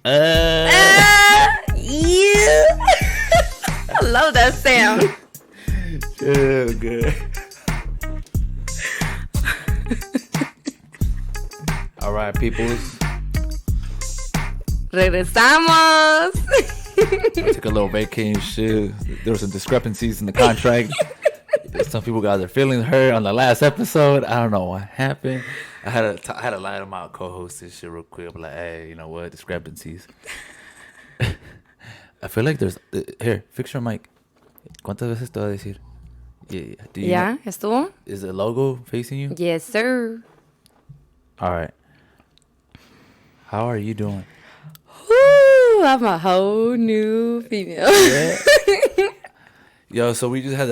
Yeah. I love that sound. Yeah, good. All right, peoples. Regresamos. I took a little vacation. Shit. There were some discrepancies in the contract. Some people got their feelings hurt on the last episode. I don't know what happened. I had to lie to my co-host this shit real quick. I'm like, hey, you know what? Discrepancies. I feel like there's... here, fix your mic. ¿Cuántas veces te voy a decir? Yeah. Do you know, ¿Estuvo? is the logo facing you? Yes, sir. All right. How are you doing? Woo, I'm a whole new female. Yeah. Yo, so we had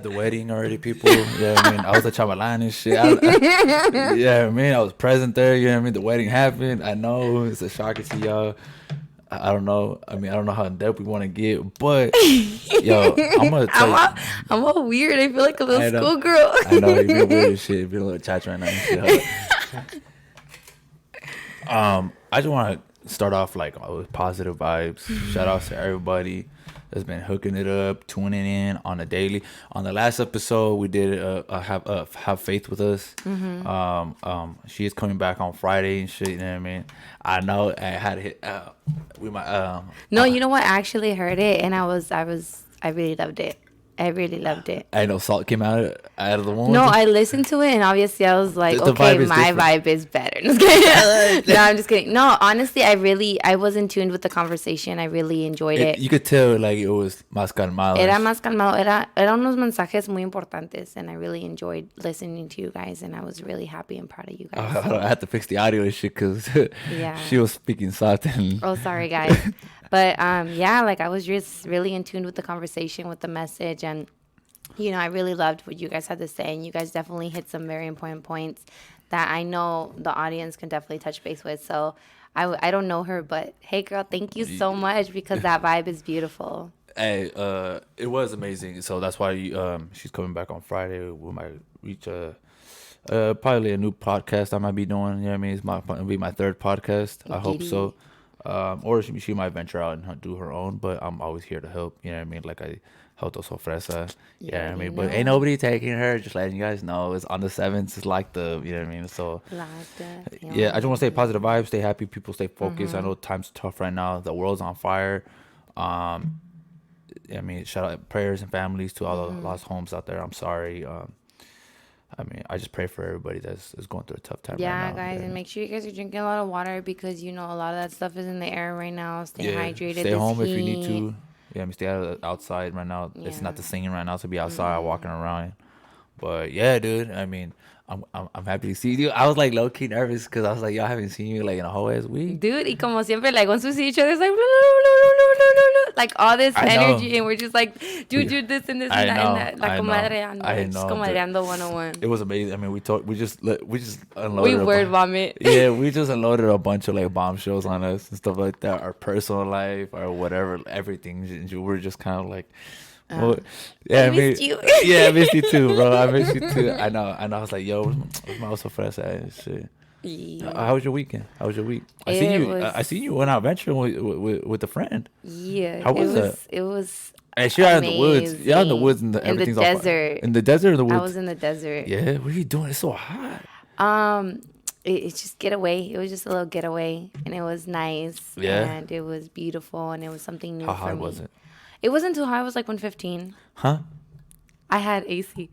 the wedding already, people. Yeah, I mean, I was a chamalan and shit. Yeah, I mean, I was present there. You know what I mean? The wedding happened. I know it's a shocker to y'all. I don't know. I mean, I don't know how in depth we want to get, but yo, I'm gonna tell you. I'm all weird. I feel like a little schoolgirl. I know you're being weird as shit. You're being a little chatch right now. And shit. I just want to start off like with positive vibes. Shout out to everybody that's been hooking it up, tuning in on a daily. On the last episode, we did have faith with us. She is coming back on Friday and shit. You know what I mean? I know I had to hit. We might. No, you know what? I actually heard it, and I really loved it. I really loved it. I know salt came out of the womb. No, I listened to it, and obviously I was like, The okay, vibe is my different. vibe is better. Just kidding. No, I'm just kidding. No, honestly, I was in tune with the conversation. I really enjoyed it. You could tell like it was más calmado. Era más calmado. Era unos mensajes muy importantes, and I really enjoyed listening to you guys, and I was really happy and proud of you guys. I had to fix the audio and shit because Yeah. she was speaking soft and. Oh, sorry, guys. But yeah, like I was just really in tune with the conversation, with the message, and you know, I really loved what you guys had to say, and you guys definitely hit some very important points that I know the audience can definitely touch base with. So I don't know her, but hey, girl, thank you so much because that vibe is beautiful. Hey, it was amazing. So that's why she's coming back on Friday. We might reach probably a new podcast I might be doing. You know what I mean? It'll be my third podcast. I hope so. Or she might venture out and do her own, but I'm always here to help. You know what I mean? Like I helped us Fresa. Yeah, I mean, but ain't nobody taking her. Just letting you guys know, it's on the 7th. It's like you know what I mean? So yeah, I just want to stay positive vibes, stay happy, people stay focused. I know times tough right now. The world's on fire. I mean, shout out prayers and families to all the lost homes out there. I'm sorry. I mean, I just pray for everybody that's going through a tough time right now. Yeah, guys, and make sure you guys are drinking a lot of water because, you know, a lot of that stuff is in the air right now. Stay hydrated. Stay home if you need to. Yeah, I mean, stay outside right now. Yeah. It's not the singing right now to be outside walking around. But yeah, dude, I mean, I'm happy to see you. I was like low-key nervous because I was like, y'all haven't seen you like in a whole ass week. Dude, y como siempre, like once we see each other, it's like, no, like all this energy, and we're just like, dude, this and this and that and that. Like comadreando 101. It was amazing. I mean, we just unloaded. We word vomit. Yeah, we just unloaded a bunch of like bombshells on us and stuff like that. Our personal life or whatever, everything. We're just kind of like. Well, yeah, I missed you. Yeah, I missed you too, bro. I missed you too. I know. I was like, yo, where's my also fresh at and shit. Yeah. How was your weekend? How was your week? I seen you went out venturing with a friend. Yeah. How was that? It was. And you're out in the woods. You're out in the woods and everything's in the desert. In the desert or the woods? I was in the desert. Yeah. What are you doing? It's so hot. It's just getaway. It was just a little getaway, and it was nice. Yeah. And it was beautiful, and it was something new. How hot was it? It wasn't too high. It was like 115. Huh? I had AC.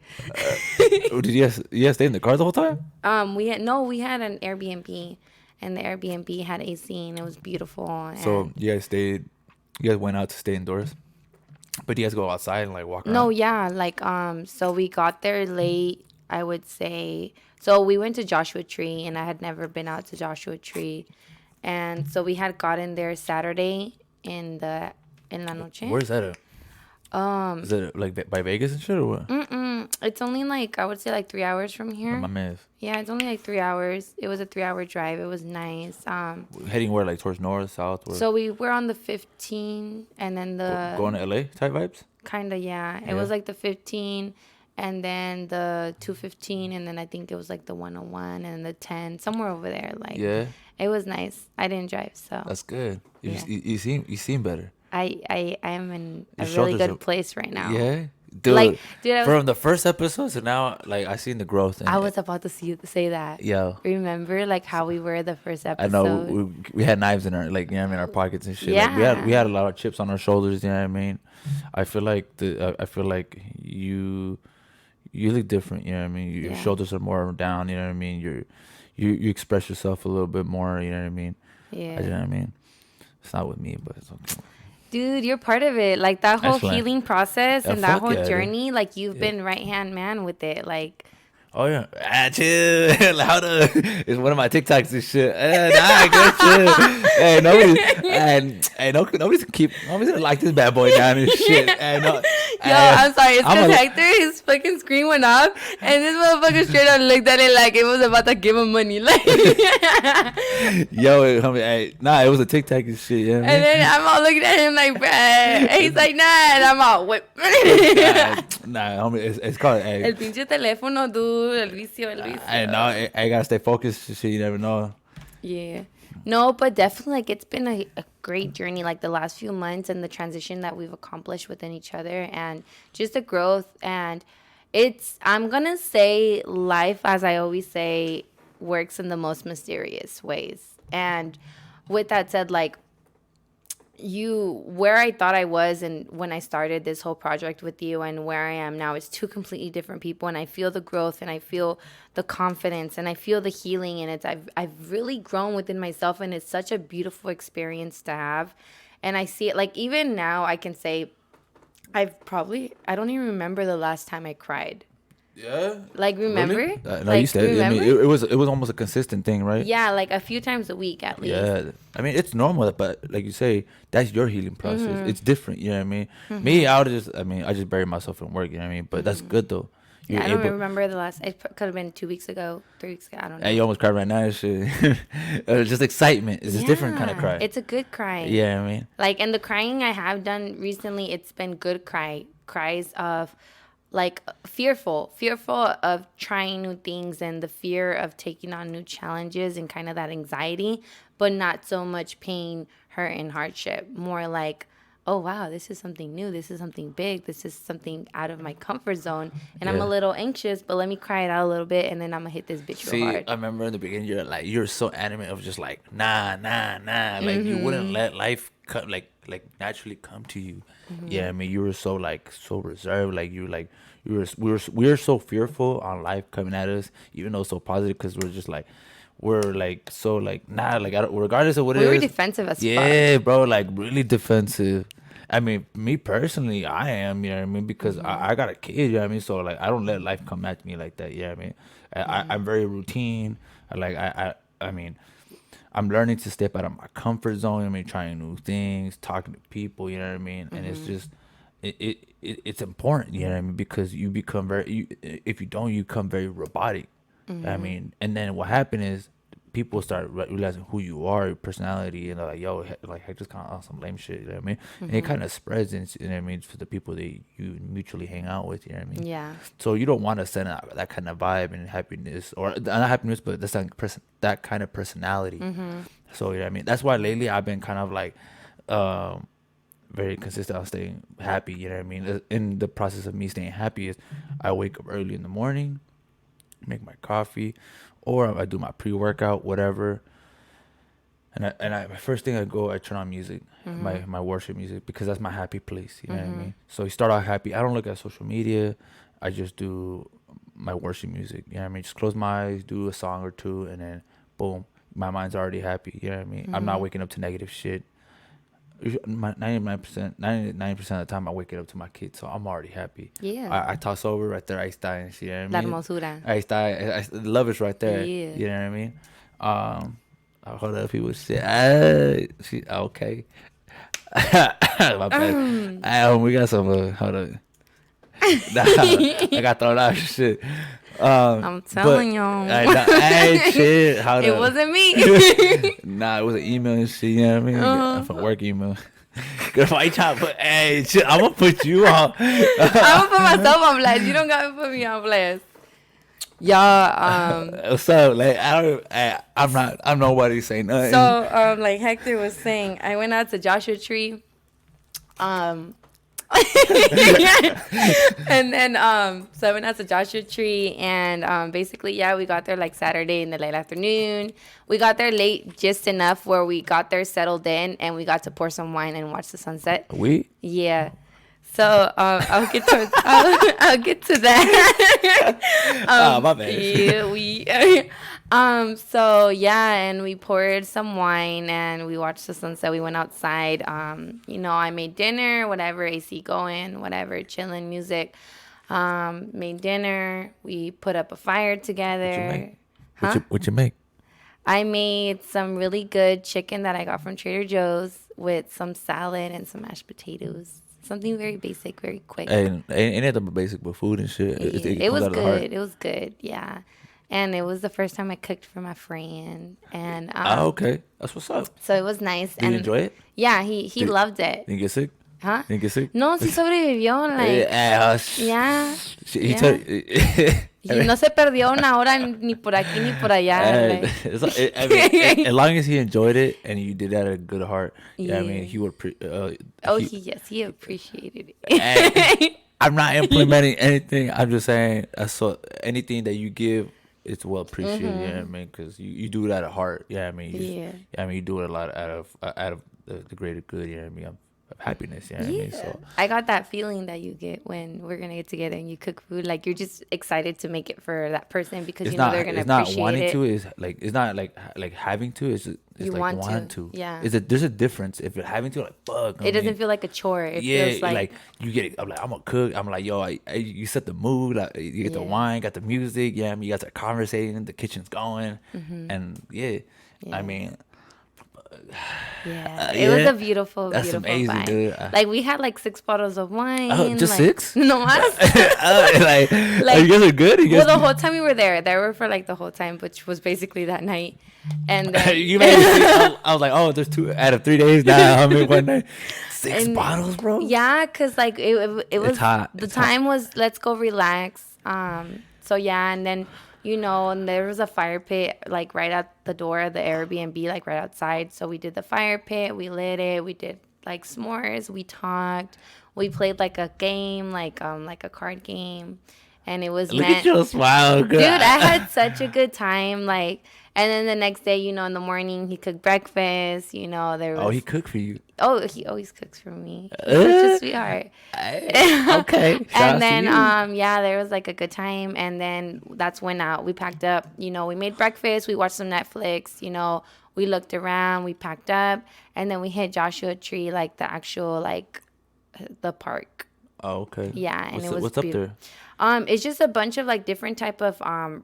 Did you guys stay in the car the whole time? We had an Airbnb, and the Airbnb had AC, and it was beautiful. And so you guys went out to stay indoors, but you guys go outside and like walk around? No, yeah, like so we got there late, I would say. So we went to Joshua Tree, and I had never been out to Joshua Tree, and so we had gotten there Saturday in la noche. Where's that at? Is it like by Vegas and shit or what? It's only like, I would say like 3 hours from here. My man. Yeah, it's only like 3 hours. It was a 3-hour drive. It was nice. Heading where, like towards north, south? Where? So we were on the 15 and then going to LA type vibes? Kind of, yeah. It was like the 15 and then the 215 and then I think it was like the 101 and the 10, somewhere over there. Like, yeah. It was nice. I didn't drive, so That's good. Yeah. You seem better. I am in a Your really shoulders good are- place right now. Yeah, dude. Like, dude, from the first episode to now, like I seen the growth. I was about to say that. Yo, Remember, like how we were the first I episode. know we had knives in our like in our pockets and shit. Like, Yeah. we had a lot of chips on our shoulders. You know what I mean? I feel like I feel like you look different. You know what I mean? Your Yeah. shoulders are more down. You know what I mean? You express yourself a little bit more. You know what I mean? Yeah. You know what I mean? It's not with me, but it's okay. Dude, you're part of it. Like that whole Excellent. healing process Yeah, and that fuck whole yeah, dude. journey, like you've Yeah. been right hand man with it. Like, Oh yeah, chill, louder. It's one of my TikToks and shit. Nah, good shit. Hey, nobody's gonna like this bad boy down and shit. Hey, no, I'm sorry. It's I'm because a- Hector, his fucking screen went off, and this motherfucker straight up looked at it like it was about to give him money. Like, Yo, homie, hey, nah, it was a TikTok and shit. Yeah, and then I'm all looking at him like, bruh. And he's like, nah, and I'm all whip. nah, homie, it's called. Hey, El pinche teléfono, dude. El vicio, el vicio. I know. I gotta stay focused. Shit, you never know. Yeah. No, but definitely, like, it's been a great journey, like, the last few months and the transition that we've accomplished within each other and just the growth. And I'm going to say life, as I always say, works in the most mysterious ways. And with that said, like, where I thought I was and when I started this whole project with you and where I am now is two completely different people, and I feel the growth and I feel the confidence and I feel the healing, and I've really grown within myself, and it's such a beautiful experience to have. And I see it, like, even now I can say I don't even remember the last time I cried. Yeah. Like, remember? Really? No, Like, you said. I mean, remember? it was almost a consistent thing, right? Yeah, like a few times a week at least. Yeah, I mean it's normal, but like you say, that's your healing process. Mm-hmm. It's different, you know what I mean. Me, I just bury myself in work, you know what I mean. But that's good though. You're Yeah, I don't able- remember the last. It could have been 2 weeks ago, 3 weeks ago. I don't know. And you almost cried right now and shit. Just excitement. It's a different kind of Yeah, cry. It's a good cry. Yeah, I mean. Like, and the crying I have done recently, it's been good cries of, like, fearful of trying new things and the fear of taking on new challenges and kind of that anxiety, but not so much pain, hurt, and hardship. More like, oh wow, this is something new. This is something big. This is something out of my comfort zone, and I'm Yeah. a little anxious. But let me cry it out a little bit, and then I'm gonna hit this bitch See, real hard. I remember in the beginning, you're so adamant of just like nah. Like you wouldn't let life come like naturally come to you. Yeah, I mean you were so reserved. Like we were so fearful on life coming at us, even though it's so positive, because we're like so like nah, like I don't, regardless of what We it were is. defensive as fuck. Yeah, bro, like really defensive. I mean, me personally, I am, you know what I mean? Because I got a kid, you know what I mean? So, like, I don't let life come at me like that, you know what I mean? I'm very routine. I mean, I'm learning to step out of my comfort zone. I mean, trying new things, talking to people, you know what I mean? And it's just, it's important, you know what I mean? Because you become if you don't, you become very robotic. I mean, and then what happened is, people start realizing who you are, your personality, and they're like, yo, like Hector's kind of on some lame shit, you know what I mean? And it kind of spreads, you know what I mean, for the people that you mutually hang out with, you know what I mean? Yeah. So you don't want to send out that kind of vibe and happiness, or not happiness, but that's that kind of personality. So, you know what I mean? That's why lately I've been kind of like very consistent on staying happy, you know what I mean? In the process of me staying happy is I wake up early in the morning, make my coffee, or I do my pre-workout, whatever. And my first thing I turn on music, my worship music, because that's my happy place. You know what I mean? So you start out happy. I don't look at social media. I just do my worship music. You know what I mean? Just close my eyes, do a song or two, and then boom, my mind's already happy. You know what I mean? I'm not waking up to negative shit. 99% of the time I'm waking up to my kids, so I'm already happy. Yeah. I toss over right there. Ahí está, you know what La I mean? hermosura. Ahí está. Love is right there. Yeah. You know what I mean? Hold up, people shit. Okay. My bad. We got some. Hold up. I got thrown out of shit. I'm telling y'all. Hey, shit. Hold It up. wasn't me. Nah, it was an email and shit. You know what I mean? From work email. Good fight, chop. But hey, shit, I'm gonna put you on. I'm gonna put myself on blast. You don't gotta put me on blast. Yeah. What's up? Like I'm nobody saying nothing. So like Hector was saying, I went out to Joshua Tree. Um. And then so I went out to Joshua Tree, and basically, yeah, we got there like Saturday in the late afternoon. We got there late just enough where we got there settled in, and we got to pour some wine and watch the sunset. We? Yeah. So I'll get to that. Oh, my bad. Yeah, we so yeah, and we poured some wine and we watched the sunset. We went outside. I made dinner, whatever, AC going, whatever, chilling, music. Made dinner. We put up a fire together. What you make? I made some really good chicken that I got from Trader Joe's with some salad and some mashed potatoes. Something very basic, very quick. Ain't it the basic but food and shit? It was good. It was good. Yeah. And it was the first time I cooked for my friend. And okay. That's what's up. so it was nice. Did you enjoy it? Yeah, he loved it. Didn't get sick? Huh? Didn't get sick? No, sí sobrevivió. Like, yeah. He Yeah. told Y no se perdió una hora ni por aquí ni por allá. Like. as long as he enjoyed it and you did that at a good heart, yeah, I mean, he would. He appreciated it. I'm not implementing anything. I'm just saying, so anything that you give, it's well appreciated. You know what I mean? Because you do it out of heart. Yeah, I mean, you do it a lot out of the greater good. You know what I mean? Of happiness. You know what I mean? So I got that feeling that you get when we're gonna get together and you cook food. Like you're just excited to make it for that person because you know they're gonna appreciate it. It's not wanting to. It's not like having to. It's you like want wanting to. to. Yeah. There's a difference. If you're having to, like fuck. It doesn't feel like a chore. It feels like you get it. I'm like, I'm gonna cook. I'm like, yo, you set the mood. Like you get the wine, got the music. Yeah, I mean, you guys are conversating. The kitchen's going, and I mean. Yeah, it was a beautiful, That's beautiful amazing, vibe. dude. Like we had like 6 bottles of wine. Just like, 6? No más. Like, you guys are good. Well, the whole time we were there were for like the whole time, which was basically that night. And then you made me think, I was like, oh, there's 2 out of 3 days now. I mean, one night, 6 bottles, bro. Yeah, cause like it was it's hot. The time was let's go relax. So yeah, and then. And there was a fire pit like right at the door of the Airbnb, like right outside. So we did the fire pit, we lit it, we did like s'mores, we talked, we played like a game, like a card game, and it was Look at your smile, girl. Dude, I had such a good time, like. And then the next day, in the morning, he cooked breakfast. There was. Oh, he cooked for you. Oh, he always cooks for me. He's such a sweetheart. Okay. And then, there was like a good time. And then that's when we packed up. We made breakfast. We watched some Netflix. We looked around. We packed up, and then we hit Joshua Tree, like the actual the park. Oh, okay. Yeah, and what's up there? It's just a bunch of like different type of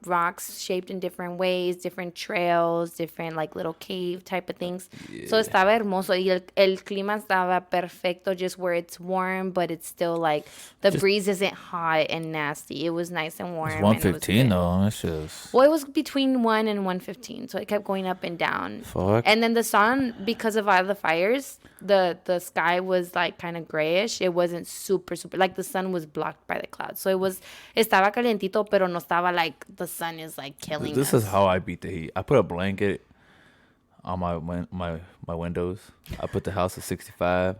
rocks shaped in different ways, different trails, different like little cave type of things. Yeah. So estaba hermoso y el clima estaba perfecto, just where it's warm, but it's still like the breeze isn't hot and nasty. It was nice and warm. It's 1:15 though. That's just. Well, it was between 1 and 1:15, so it kept going up and down. Fuck. And then the sun, because of all the fires, the sky was like kind of grayish. It wasn't super like the sun was blocked by the clouds, so estaba calientito, pero no estaba like the sun is like killing us. This is how I beat the heat. I put a blanket on my windows. I put the house at 65,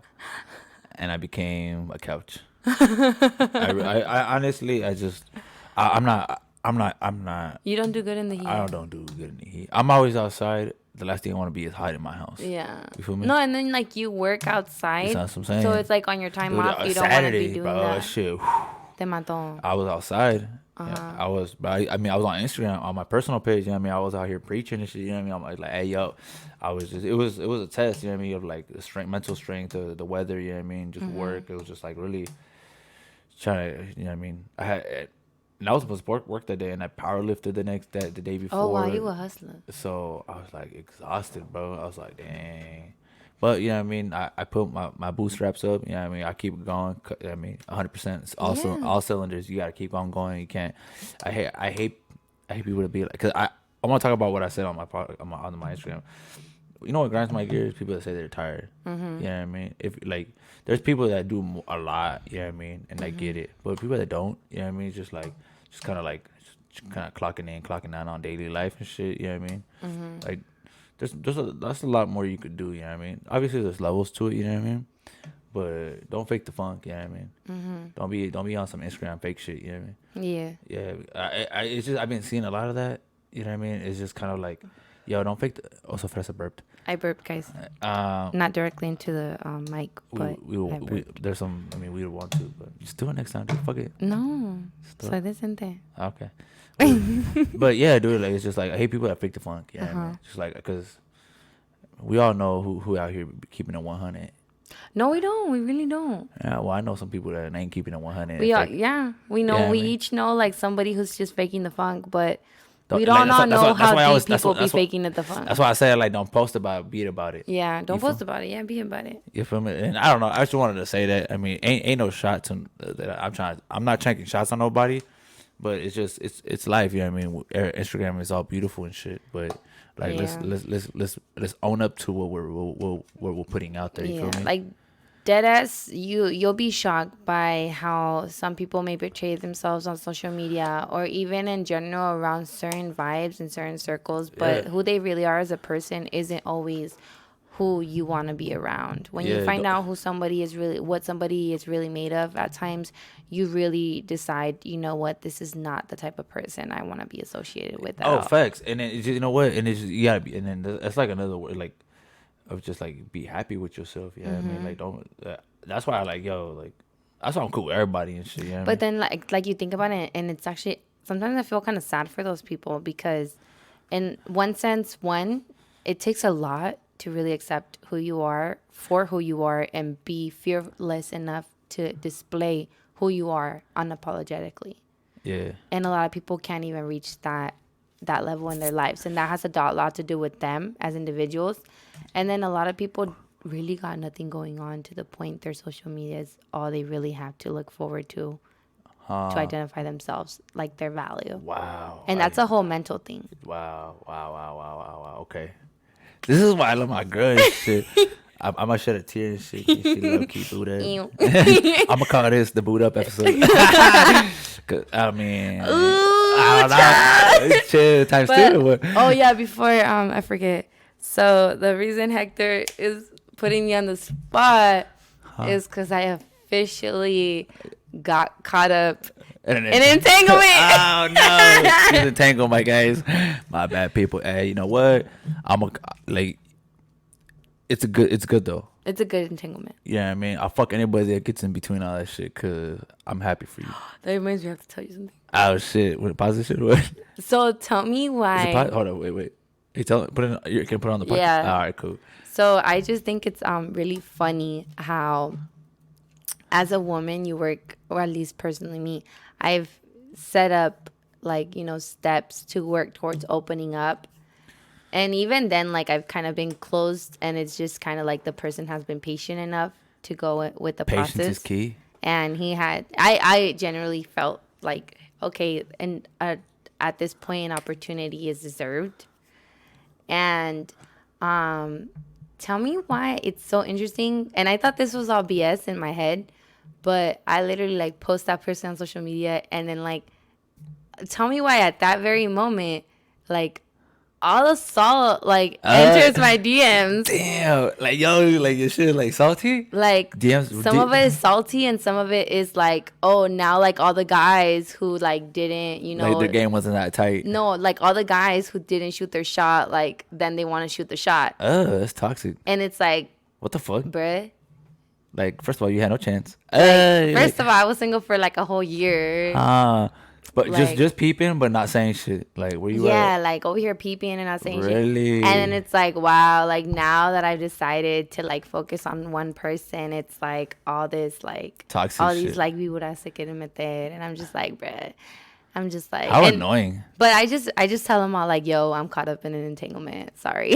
and I became a couch. I honestly, I'm not. You don't do good in the heat. I don't do good in the heat. I'm always outside. The last thing I want to be is hiding in my house. Yeah. You feel me? No, and then like you work outside. That's what I'm saying. So it's like on your time off, you don't want to be doing that. Shit. Te mató. I was outside. Yeah, I was on Instagram on my personal page. You know what I mean? I was out here preaching and shit. You know what I mean? I'm like, hey yo, I was just. It was a test. You know what I mean? Of like the strength, mental strength, the weather. You know what I mean? Just work. It was just like really trying to. You know what I mean? And I was supposed to work that day, and I power lifted the day before. Oh wow, you a hustler. So I was like exhausted, bro. I was like, dang. But you know what I mean, I put my bootstraps up. You know what I mean, I keep it going. I mean, 100%. It's all cylinders. You gotta keep on going. You can't. I hate people to be like, cause I want to talk about what I said on my Instagram. You know what grinds my gears? People that say they're tired. Mm-hmm. You know what I mean? If like, there's people that do a lot. You know what I mean? And I get it. But people that don't, you know what I mean? Just kind of like kind of clocking in, clocking out on daily life and shit. You know what I mean? Like, that's a lot more you could do. You know what I mean? Obviously, there's levels to it. You know what I mean? But don't fake the funk. You know what I mean? Don't be on some Instagram fake shit. You know what I mean? Yeah. Yeah. It's just I've been seeing a lot of that. You know what I mean? It's just kind of like, yo, don't fake. Also, Fresa burped. I burped, guys. Um, Not directly into the mic, but I we burped. there's some. I mean, we would want to, but just do it next time, dude. Fuck it. No. Still- Soy decente. Okay. But yeah, dude, like it's just like I hate people that fake the funk. Yeah, man. Just like because we all know who out here keeping it 100. No, we don't. We really don't. Yeah, well, I know some people that ain't keeping it 100. We are, Like, yeah. We know. Yeah, we man. each know like somebody who's just faking the funk, but Don't- we like, don't that's all why- that's know why- that's why I how always- deep that's people what- be that's what- faking it the funk. That's why I said like don't post about it, be it about it. Yeah, don't You feel- post about it. Yeah, be about it. You feel me? And I don't know. I just wanted to say that. I mean, ain't no shots on that I'm trying. I'm not taking shots on nobody, but it's just it's life. You know what I mean? Instagram is all beautiful and shit, but like Yeah. let's own up to what we're putting out there. You Yeah, feel me? like dead ass. You'll be shocked by how some people may portray themselves on social media or even in general around certain vibes and certain circles, but Yeah. who they really are as a person isn't always who you want to be around. When you Yeah, find the- out who somebody is really, what somebody is really made of, at times you really decide, you know what, this is not the type of person I want to be associated with at Oh, all. facts. And then it's just, you know what? And it's just, you gotta be. And then it's like another word, like of just like be happy with yourself. Yeah, I mean, like don't. That's why I like like. That's why I'm cool with everybody and shit. You know what I But mean? then like you think about it, and it's actually sometimes I feel kind of sad for those people because, in one sense, it takes a lot to really accept who you are for who you are and be fearless enough to display who you are unapologetically. Yeah. And a lot of people can't even reach that level in their lives, and that has a lot to do with them as individuals. And then a lot of people really got nothing going on to the point their social media is all they really have to look forward to identify themselves, like their value. Wow. And that's a whole mental thing. Wow. Okay. This is why I love my girl and shit. I might shed a tear and shit. She low key boot up. Ew. I'm gonna call this the boot up episode. 'Cause, I mean, I don't know. Chill times two. or what? Oh yeah, before I forget. So the reason Hector is putting me on the spot is because I officially got caught up In in entanglement. Oh no! It's entangled, my guys. My bad, people. Hey, you know what? Like. It's good though. It's a good entanglement. Yeah, I mean, I'll fuck anybody that gets in between all that shit because I'm happy for you. That reminds me, I have to tell you something. Oh shit! What positive shit? What? So tell me why. Hold on, wait. Hey, you can put it on the podcast. Yeah. All right, cool. So I just think it's really funny how, as a woman, you work, or at least personally me, I've set up like steps to work towards opening up. And even then, like, I've kind of been closed, and it's just kind of like the person has been patient enough to go with the Patience process. is key. And I generally felt like, okay, and at this point, an opportunity is deserved. And tell me why it's so interesting. And I thought this was all BS in my head, but I literally, like, post that person on social media, and then, like, tell me why at that very moment, like, all the salt enters my DMs. Damn, like yo, like your shit like salty. Like DMs, some of it is salty, and some of it is like, oh, now like all the guys who like didn't, Like the game wasn't that tight. No, like all the guys who didn't shoot their shot, like then they want to shoot the shot, That's toxic. and it's like, What the fuck? bruh. Like, first of all, you had no chance. First of all, I was single for like a whole year. But like- just peeping, but not saying shit. Like, where you Yeah, at? like over here peeping and not saying shit. Really? And then it's like, wow, like now that I've decided to like focus on one person, it's like all this like Toxic all shit. these like vibras se quieren meter, and I'm just like, bruh. I'm just like, How and- annoying. But I just tell them all like, yo, I'm caught up in an entanglement. Sorry.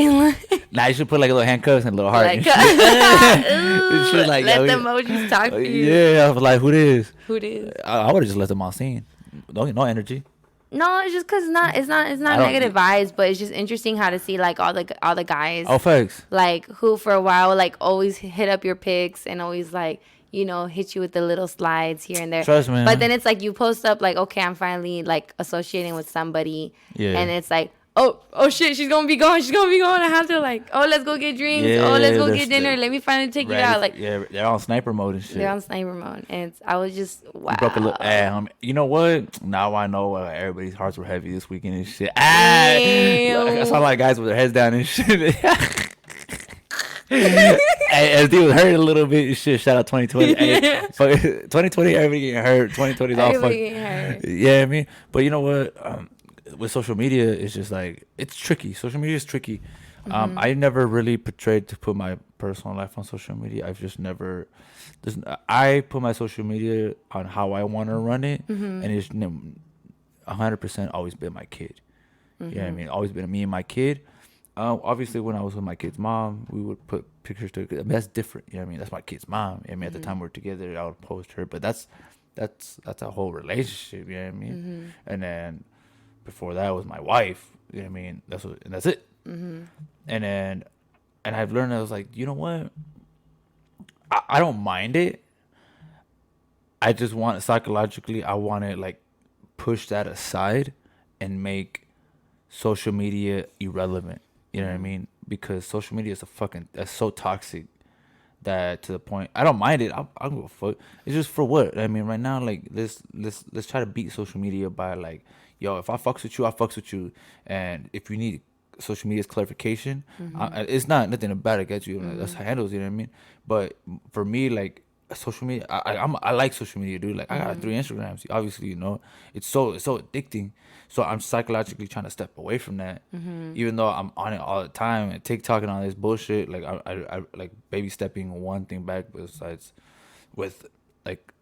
Nah, you should put like a little handcuffs and a little heart. Like, and shit. ooh, Shit like, let yo, the yeah. emojis talk for you. Yeah, I was like, who this? Who it is? I would have just let them all seen. No energy. No, it's just because it's not I don't- negative vibes, but it's just interesting how to see like all the guys Oh, facts. like who for a while like always hit up your pics and always like hit you with the little slides here and there. Trust me. But then it's like you post up like, okay, I'm finally like associating with somebody. Yeah. And it's like, oh shit, she's gonna be going. I have to like, let's go get drinks. Let's go get dinner. Let me finally take you out. Like, yeah, they're on sniper mode and shit. They're on sniper mode, and I was just wow. You broke a little. You know what? Now I know everybody's hearts were heavy this weekend and shit. I saw a lot of guys with their heads down and shit. As they was hurt a little bit and shit. Shout out 2020. 2020, everybody getting hurt. 2020 is all fucked. Yeah, I mean, but you know what? With social media, it's just like it's tricky. Social media is tricky. I never really portrayed to put my personal life on social media. I've just never. I put my social media on how I want to run it, and it's 100% always been my kid. You know what I mean? Always been me and my kid. Obviously, when I was with my kid's mom, we would put pictures together. I mean, that's different. You know what I mean? That's my kid's mom. I mean, at the time we were together, I would post her. But that's a whole relationship. You know what I mean? And then before that was my wife. You know what I mean? That's it. And then, and I've learned, I was like, you know what? I don't mind it. I just want psychologically, I want to like push that aside and make social media irrelevant. You know what I mean? Because social media is that's so toxic that to the point I don't mind it. I'll go fuck. It's just for what? I mean, right now, like let's try to beat social media by like, yo, if I fucks with you, I fucks with you, and if you need social media's clarification, it's not nothing bad against you. That's how it handles. You know what I mean? But for me, like social media, I like social media, dude. Like I got 3 Instagrams. Obviously, it's so addicting. So I'm psychologically trying to step away from that, even though I'm on it all the time and TikTok and all this bullshit. Like I like baby stepping one thing back besides with like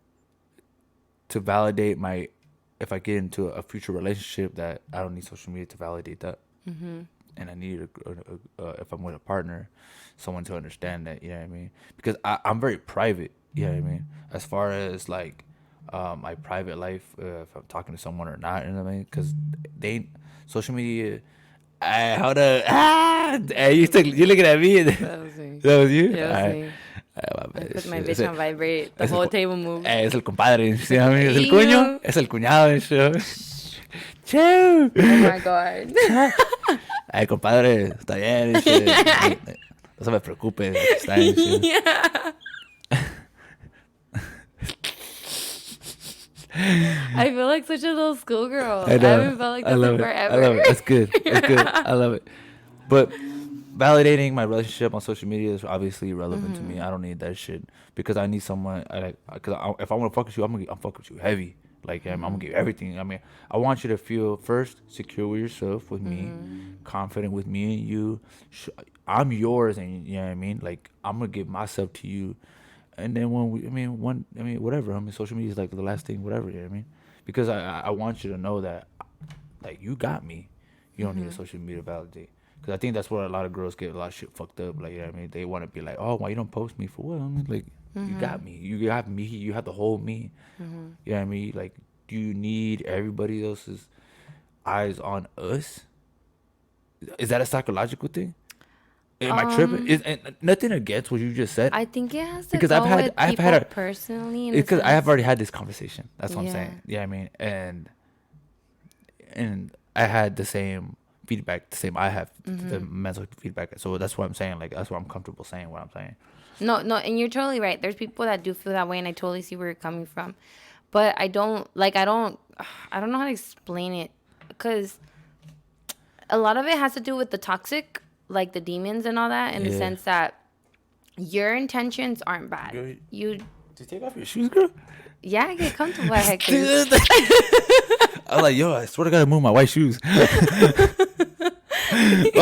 to validate my if I get into a future relationship that I don't need social media to validate that, and I need if I'm with a partner, someone to understand that. You know what I mean? Because I'm very private. You know what I mean? As far as like. My private life, if I'm talking to someone or not, you know what I mean? Because social media. Hold up. You looking at me? That was me. That was you? Yeah, that was me. I put my bitch on vibrate. The whole table moved. Es el compadre, ¿sí? Es el cuño. Es el cuñado. Chau. Oh my God. Ay, compadre, está bien. No se me preocupe. Está bien. Yeah. I feel like such a little schoolgirl. I haven't felt like this in forever. I love it. That's good. I love it. But validating my relationship on social media is obviously irrelevant to me. I don't need that shit because I need someone. Because if I want to fuck with you, I'm fuck with you heavy. Like I'm gonna give you everything. I mean, I want you to feel first secure with yourself, with me, confident with me and you. I'm yours, and you know what I mean. Like I'm gonna give myself to you. And then whatever. I mean, social media is like the last thing, whatever. You know what I mean? Because I want you to know that, like, you got me. You don't need a social media to validate. Because I think that's where a lot of girls get a lot of shit fucked up. Like, you know what I mean? They want to be like, oh, why you don't post me for what? I mean, like, you got me. You have me. You have the whole me. You know what I mean? Like, do you need everybody else's eyes on us? Is that a psychological thing? Am I tripping? And nothing against what you just said. I think it has to because go I've had a personally. Because I have already had this conversation. That's what I'm saying. Yeah, I mean, and I had the same feedback. I have the mental feedback. So that's what I'm saying. Like that's why I'm comfortable saying what I'm saying. No, and you're totally right. There's people that do feel that way, and I totally see where you're coming from. But I don't know how to explain it because a lot of it has to do with the toxic. Like the demons and all that, in the sense that your intentions aren't bad. Girl, you did you take off your shoes, girl? Yeah, I get comfortable at Hector. I was like, yo, I swear to God, I moved my white shoes. My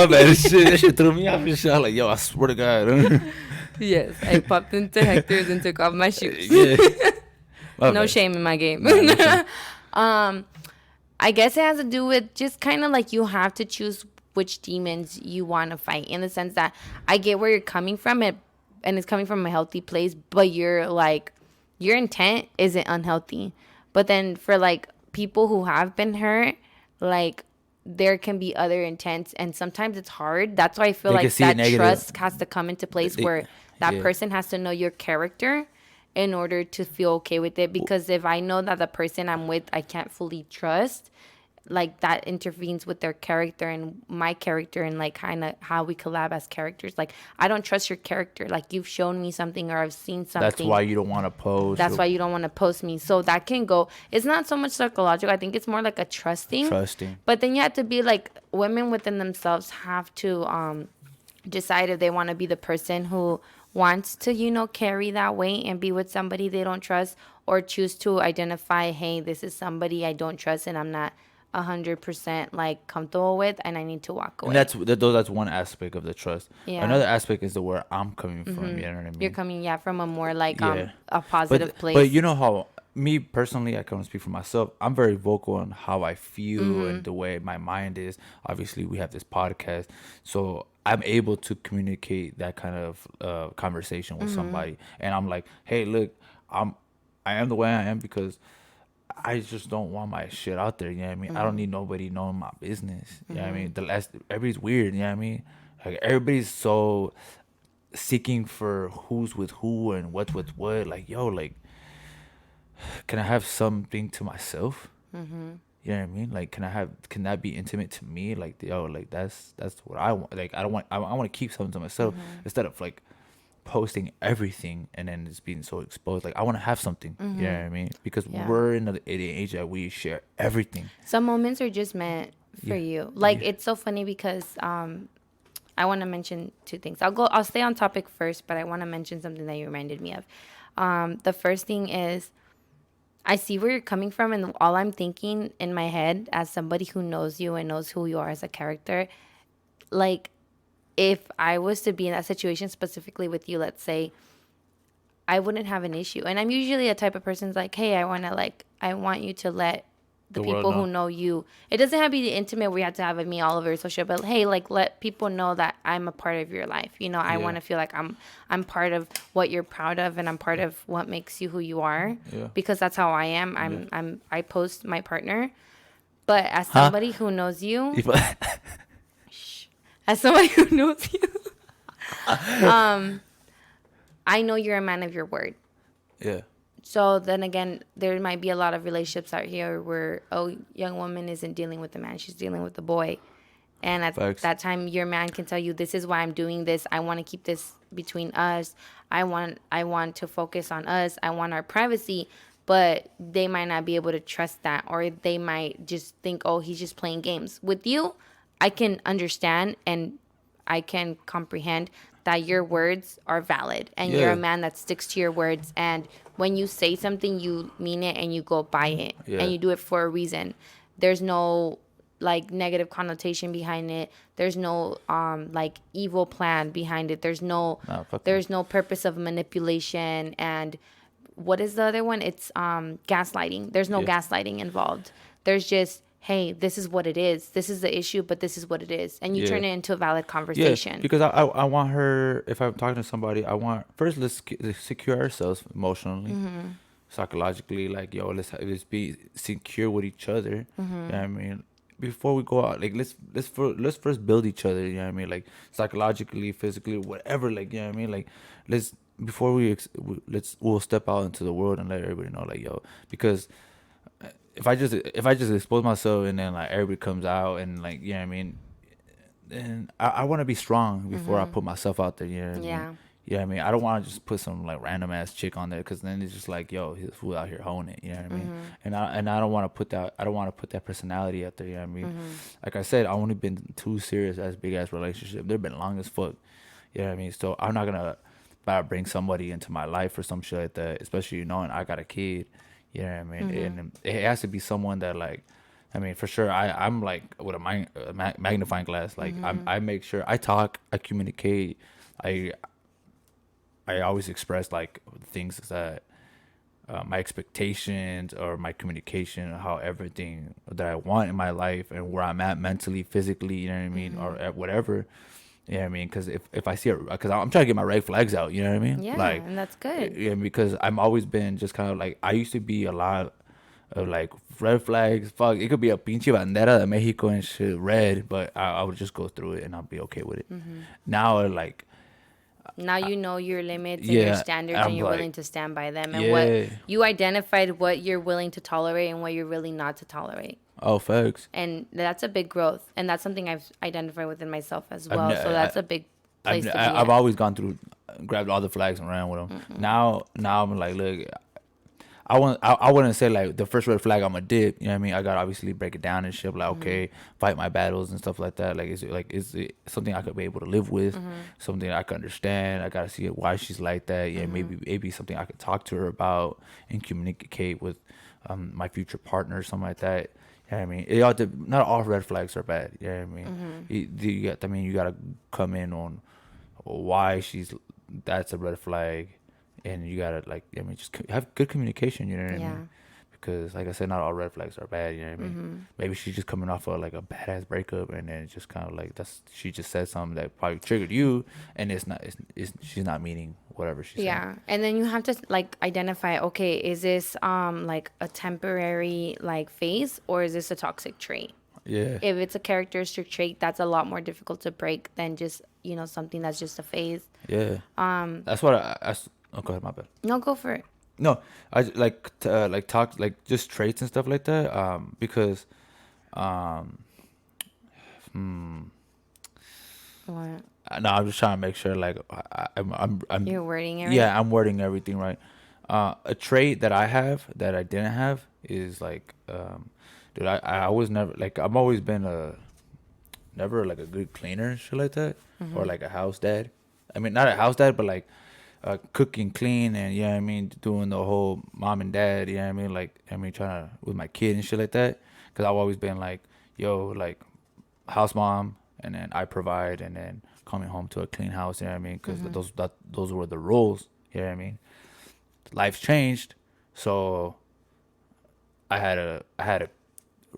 bad, that shit threw me off and shit. I was like, yo, I swear to God. Yes, I popped into Hector's and took off my shoes. No shame in my game. I guess it has to do with just kind of like you have to choose which demons you want to fight, in the sense that I get where you're coming from, and it's coming from a healthy place, but you're like, your intent isn't unhealthy. But then for like people who have been hurt, like there can be other intents, and sometimes it's hard. That's why I feel like that trust has to come into place where that person has to know your character in order to feel okay with it. Because if I know that the person I'm with, I can't fully trust, like that intervenes with their character and my character, and like kind of how we collab as characters. Like, I don't trust your character. Like, you've shown me something or I've seen something. That's why you don't want to post. That's why you don't want to post me. So that can go, it's not so much psychological. I think it's more like a trusting. But then you have to be like, women within themselves have to decide if they want to be the person who wants to, carry that weight and be with somebody they don't trust, or choose to identify, hey, this is somebody I don't trust and I'm not 100% like comfortable with, and I need to walk away. And that's one aspect of the trust. Yeah. Another aspect is where I'm coming from. You know what I mean? You're coming, from a more like a positive place. But you know how me personally, I can only speak for myself. I'm very vocal on how I feel and the way my mind is. Obviously, we have this podcast, so I'm able to communicate that kind of conversation with somebody, and I'm like, hey, look, I am the way I am because I just don't want my shit out there. You know what I mean? I don't need nobody knowing my business. You know what I mean? Everybody's weird. You know what I mean? Like, everybody's so seeking for who's with who and what's with what. Like, yo, like, can I have something to myself? You know what I mean? Like, can that be intimate to me? Like, yo, like that's what I want. Like, I want to keep something to myself instead of like posting everything and then it's being so exposed. Like, I want to have something. You know what I mean? Because we're in the age that we share everything. Some moments are just meant for you. Like, it's so funny because I want to mention two things. I'll stay on topic first, but I want to mention something that you reminded me of. The first thing is, I see where you're coming from, and all I'm thinking in my head as somebody who knows you and knows who you are as a character, like, if I was to be in that situation specifically with you, let's say, I wouldn't have an issue. And I'm usually a type of person who's like, hey, I want you to let the people who know you. It doesn't have to be intimate where you have to have me all over your social, but hey, like, let people know that I'm a part of your life. I want to feel like I'm part of what you're proud of, and I'm part of what makes you who you are. Yeah. Because that's how I am. I post my partner, but as somebody who knows you, as somebody who knows you, I know you're a man of your word. Yeah. So then again, there might be a lot of relationships out here where, young woman isn't dealing with the man, she's dealing with the boy. And at that time, your man can tell you, this is why I'm doing this. I want to keep this between us. I want to focus on us. I want our privacy. But they might not be able to trust that, or they might just think, oh, he's just playing games. With you, I can understand and I can comprehend that your words are valid, and you're a man that sticks to your words. And when you say something, you mean it and you go by it, and you do it for a reason. There's no like negative connotation behind it. There's no like evil plan behind it. There's no purpose of manipulation. And what is the other one? It's gaslighting. There's no gaslighting involved. There's just, hey, this is what it is. This is the issue, but this is what it is. And you turn it into a valid conversation. Yeah, because I want her, if I'm talking to somebody, first, let's secure ourselves emotionally, psychologically. Like, yo, let's be secure with each other. You know what I mean? Before we go out, like, let's first build each other. You know what I mean? Like, psychologically, physically, whatever. Like, you know what I mean? Like, before we'll step out into the world and let everybody know, like, yo, because if I just expose myself and then like everybody comes out and like, you know what I mean, then I want to be strong before I put myself out there. You know what I mean? Yeah. You know what I mean? I don't want to just put some like random ass chick on there, because then it's just like, yo, his fool out here honing it. You know what I mean? And I don't want to put that. I don't want to put that personality out there. You know what I mean? Like I said, I've only been 2 serious as big ass relationship. They've been long as fuck. You know what I mean? So I'm not gonna bring somebody into my life or some shit like that, especially knowing I got a kid. You know what I mean? And it has to be someone that, like, I mean, for sure, I'm like with a magnifying glass. Like, I make sure I talk, I communicate, I always express like things that my expectations or my communication, how everything that I want in my life and where I'm at mentally, physically, you know what I mean, or at whatever. You know what I mean? Because if I see it, because I'm trying to get my red flags out, you know what I mean? Yeah, like, and that's good. Yeah, because I'm always been just kind of like, I used to be a lot of like red flags. Fuck, it could be a pinche bandera de Mexico and shit, red, but I would just go through it and I'll be okay with it. Now, like, Now you know your limits and your Yeah, standards, I'm and you're like, willing to stand by them. And what yeah. you identified, what you're willing to tolerate, and what you're really not to tolerate. Oh, facts. And that's a big growth, and that's something I've identified within myself as I've well. ne- So I, that's a big I've place to be I've at. always gone through, grabbed all the flags and ran with them. Now I'm like, look, I wouldn't say like the first red flag I'm a dip. You know what I mean? I gotta obviously break it down and shit. Like, okay, fight my battles and stuff like that. Is it something I could be able to live with? Something I could understand. I gotta see why she's like that. Yeah, maybe something I could talk to her about and communicate with my future partner or something like that. You know what I mean? Not all red flags are bad. You know what I mean? You gotta come in on why that's a red flag, and you gotta like, I mean, just have good communication. You know what I Yeah. mean? Because like I said, not all red flags are bad. You know what I mean? Maybe she's just coming off of like a badass breakup, and then it's just kind of like she just said something that probably triggered you, and she's not meaning whatever she said. Yeah. And then you have to like identify, okay, is this like a temporary like phase, or is this a toxic trait? Yeah. If it's a characteristic trait, that's a lot more difficult to break than just, something that's just a phase. Yeah. That's what oh, go ahead, my bad. No, go for it. No, I like like talk like just traits and stuff like that. Because What? no, I'm just trying to make sure like I'm You're wording it right? yeah, I'm wording everything right. A trait that I have that I didn't have is like dude, I was never like, I've always been never like a good cleaner and shit like that, or like a house dad. I mean, not a house dad, but like cooking clean, and you know what I mean, doing the whole mom and dad, you know what I mean, like, I mean, trying to with my kid and shit like that, because I've always been like, yo, like house mom, and then I provide, and then coming home to a clean house, you know what I mean, because those were the rules, you know what I mean. Life's changed, so I had to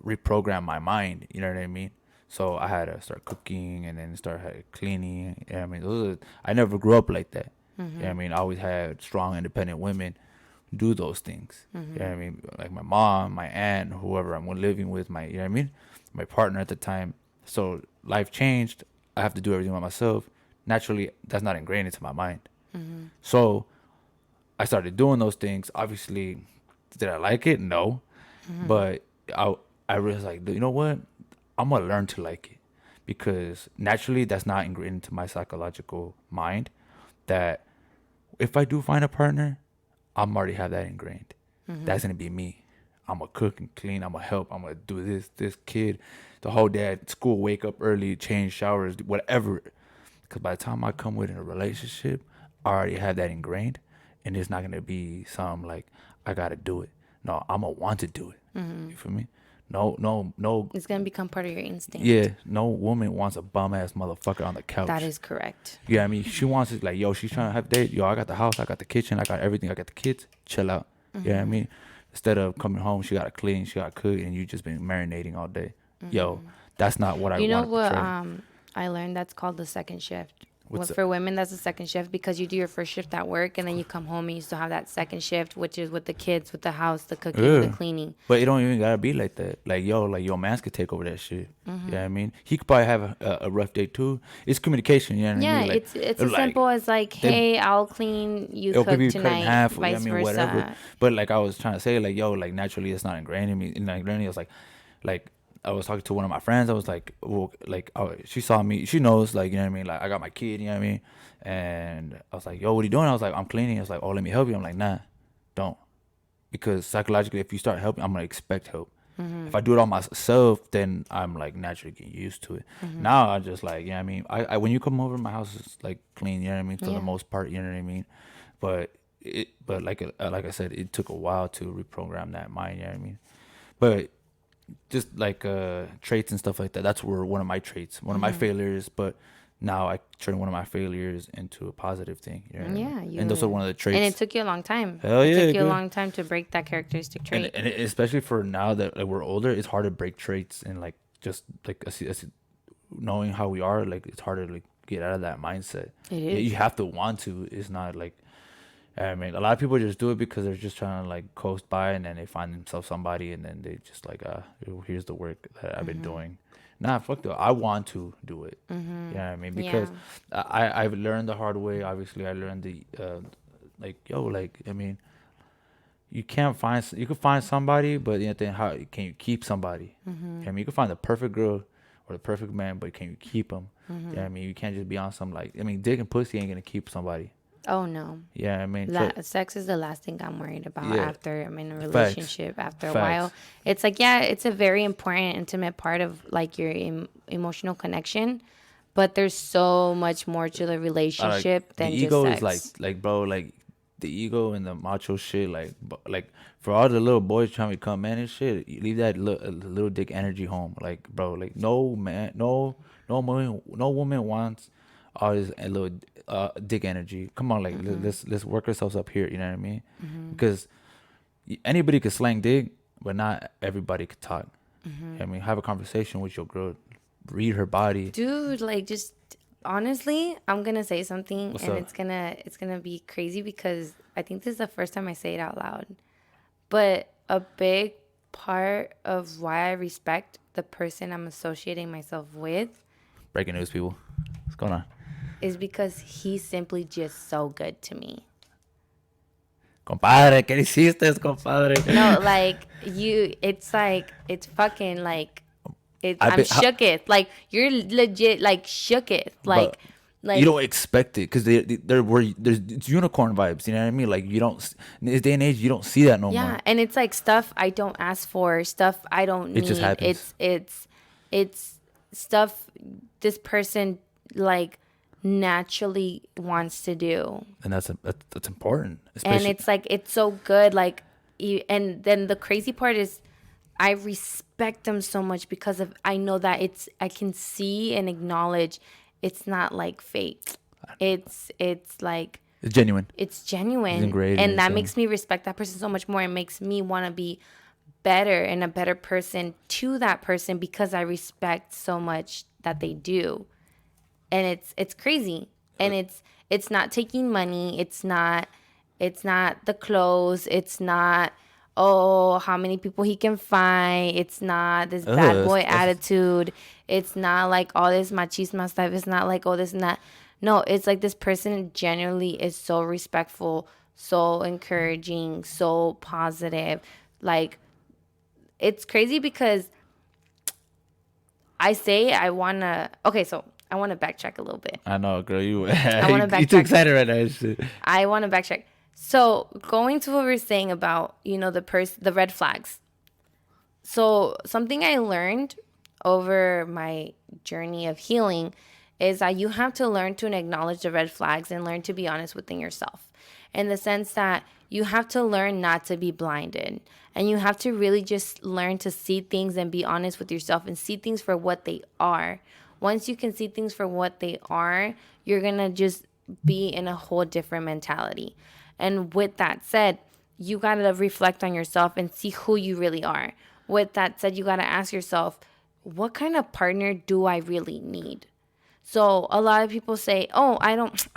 reprogram my mind, you know what I mean. So I had to start cooking, and then start cleaning. You know what I mean, I never grew up like that. You know what I mean, I always had strong, independent women do those things. You know what I mean, like my mom, my aunt, whoever I'm living with, you know what I mean, my partner at the time. So life changed. I have to do everything by myself. Naturally, that's not ingrained into my mind. So I started doing those things. Obviously, did I like it? No. But I realized, like, you know what? I'm gonna learn to like it, because naturally that's not ingrained into my psychological mind. That if I do find a partner, I'm already have that ingrained. That's gonna be me. I'm gonna cook and clean. I'm gonna help. I'm gonna do this kid, the whole day at school, wake up early, change showers, whatever. Because by the time I come within a relationship, I already have that ingrained, and it's not gonna be something like I gotta do it. No, I'm gonna want to do it. You feel me? No. It's going to become part of your instinct. Yeah, no woman wants a bum ass motherfucker on the couch. That is correct. Yeah, I mean, she wants it like, yo, she's trying to have a date. Yo, I got the house, I got the kitchen, I got everything, I got the kids. Chill out. You know what I mean? Instead of coming home, she got to clean, she got to cook, and you just been marinating all day. Yo, that's not what I want. You know what? I learned that's called the second shift. For women, that's the second shift, because you do your first shift at work, and then you come home and you still have that second shift, which is with the kids, with the house, the cooking, the cleaning. But it don't even gotta be like that. Like, your man's could take over that shit. You know what I mean? He could probably have a rough day too. It's communication. You know what I mean? Like, it's as simple as like, hey, I'll clean, you cook cut in tonight, half, vice versa. Whatever. But like I was trying to say, like, yo, like naturally it's not ingrained in me. And like, I was like I was talking to one of my friends. I was like, well, like, she saw me. She knows, like, you know what I mean? Like, I got my kid, you know what I mean? And I was like, yo, what are you doing? I was like, I'm cleaning. I was like, oh, let me help you. I'm like, nah, don't. Because psychologically, if you start helping, I'm going to expect help. If I do it all myself, then I'm, like, naturally getting used to it. Now, I just, like, you know what I mean? I when you come over, my house is, like, clean, you know what I mean? For the most part, you know what I mean? But like I said, it took a while to reprogram that mind, you know what I mean? But just like traits and stuff like that, that's where one of my traits, one of my failures, but now I turn one of my failures into a positive thing. You know what I mean? And those are one of the traits. And it took you a long time. Hell yeah, it took you a long time to break that characteristic trait. And especially for now that, like, we're older, it's hard to break traits, and like just like knowing how we are, like, it's harder to like get out of that mindset. It is. You have to want to. It's not like, I mean, a lot of people just do it because they're just trying to like coast by, and then they find themselves somebody, and then they just like, here's the work that I've been doing. nah, fuck that. I want to do it. You know what I mean? Because I've learned the hard way. Obviously, I learned the like, yo, like, I mean, you can find somebody, but you know, then how can you keep somebody? You know what I mean, you can find the perfect girl or the perfect man, but can you keep them? You know what I mean, you can't just be on some like, I mean, dick and pussy ain't gonna keep somebody. Oh no. Yeah, I mean, Sex is the last thing I'm worried about Yeah. after I'm in a Facts. relationship. After a while, Facts. it's like, yeah, it's a very important, intimate part of like your emotional connection, but there's so much more to the like relationship the than just ego sex. is like bro, like the ego and the macho shit, like for all the little boys trying to become men and shit, you leave that little dick energy home, like bro, like no man, no woman wants all this little dick energy. Come on, like let's work ourselves up here, you know what I mean? Because anybody could slang dick, but not everybody could talk. I mean, have a conversation with your girl, read her body. Dude, like, just honestly, I'm gonna say something, What's and up? it's gonna be crazy because I think this is the first time I say it out loud. But a big part of why I respect the person I'm associating myself with Breaking news, people. What's going on? is because he's simply just so good to me. Compadre, ¿qué hiciste, compadre? No, like it's fucking like I'm shooketh. Like you're legit like shooketh. But you don't expect it because there's it's unicorn vibes. You know what I mean? Like you don't in this day and age you don't see that no yeah, more. and it's like stuff I don't ask for, stuff I don't need. It just happens. It's stuff this person like naturally wants to do. And that's important. And Especially it's like it's so good like and then the crazy part is I respect them so much because of I know that I can see and acknowledge it's not like fake. It's like it's genuine. it's genuine. It's ingrained And that inside. makes me respect that person so much more. It makes me want to be better and a better person to that person because I respect so much that they do. And it's crazy. And it's not taking money. It's not the clothes. It's not how many people he can find. It's not this bad boy attitude. It's not like all this machismo stuff. It's not like this and that. No, it's like this person genuinely is so respectful, so encouraging, so positive. Like it's crazy because I say I wanna so I want to backtrack a little bit. I know, girl. You wanna you too backtrack. excited right now. and Shit. I want to backtrack. So going to what we were saying about, the red flags. So something I learned over my journey of healing is that you have to learn to acknowledge the red flags and learn to be honest within yourself. In the sense that you have to learn not to be blinded. And you have to really just learn to see things and be honest with yourself and see things for what they are. Once you can see things for what they are, you're going to just be in a whole different mentality. And with that said, you got to reflect on yourself and see who you really are. With that said, you got to ask yourself, what kind of partner do I really need? So a lot of people say, I'm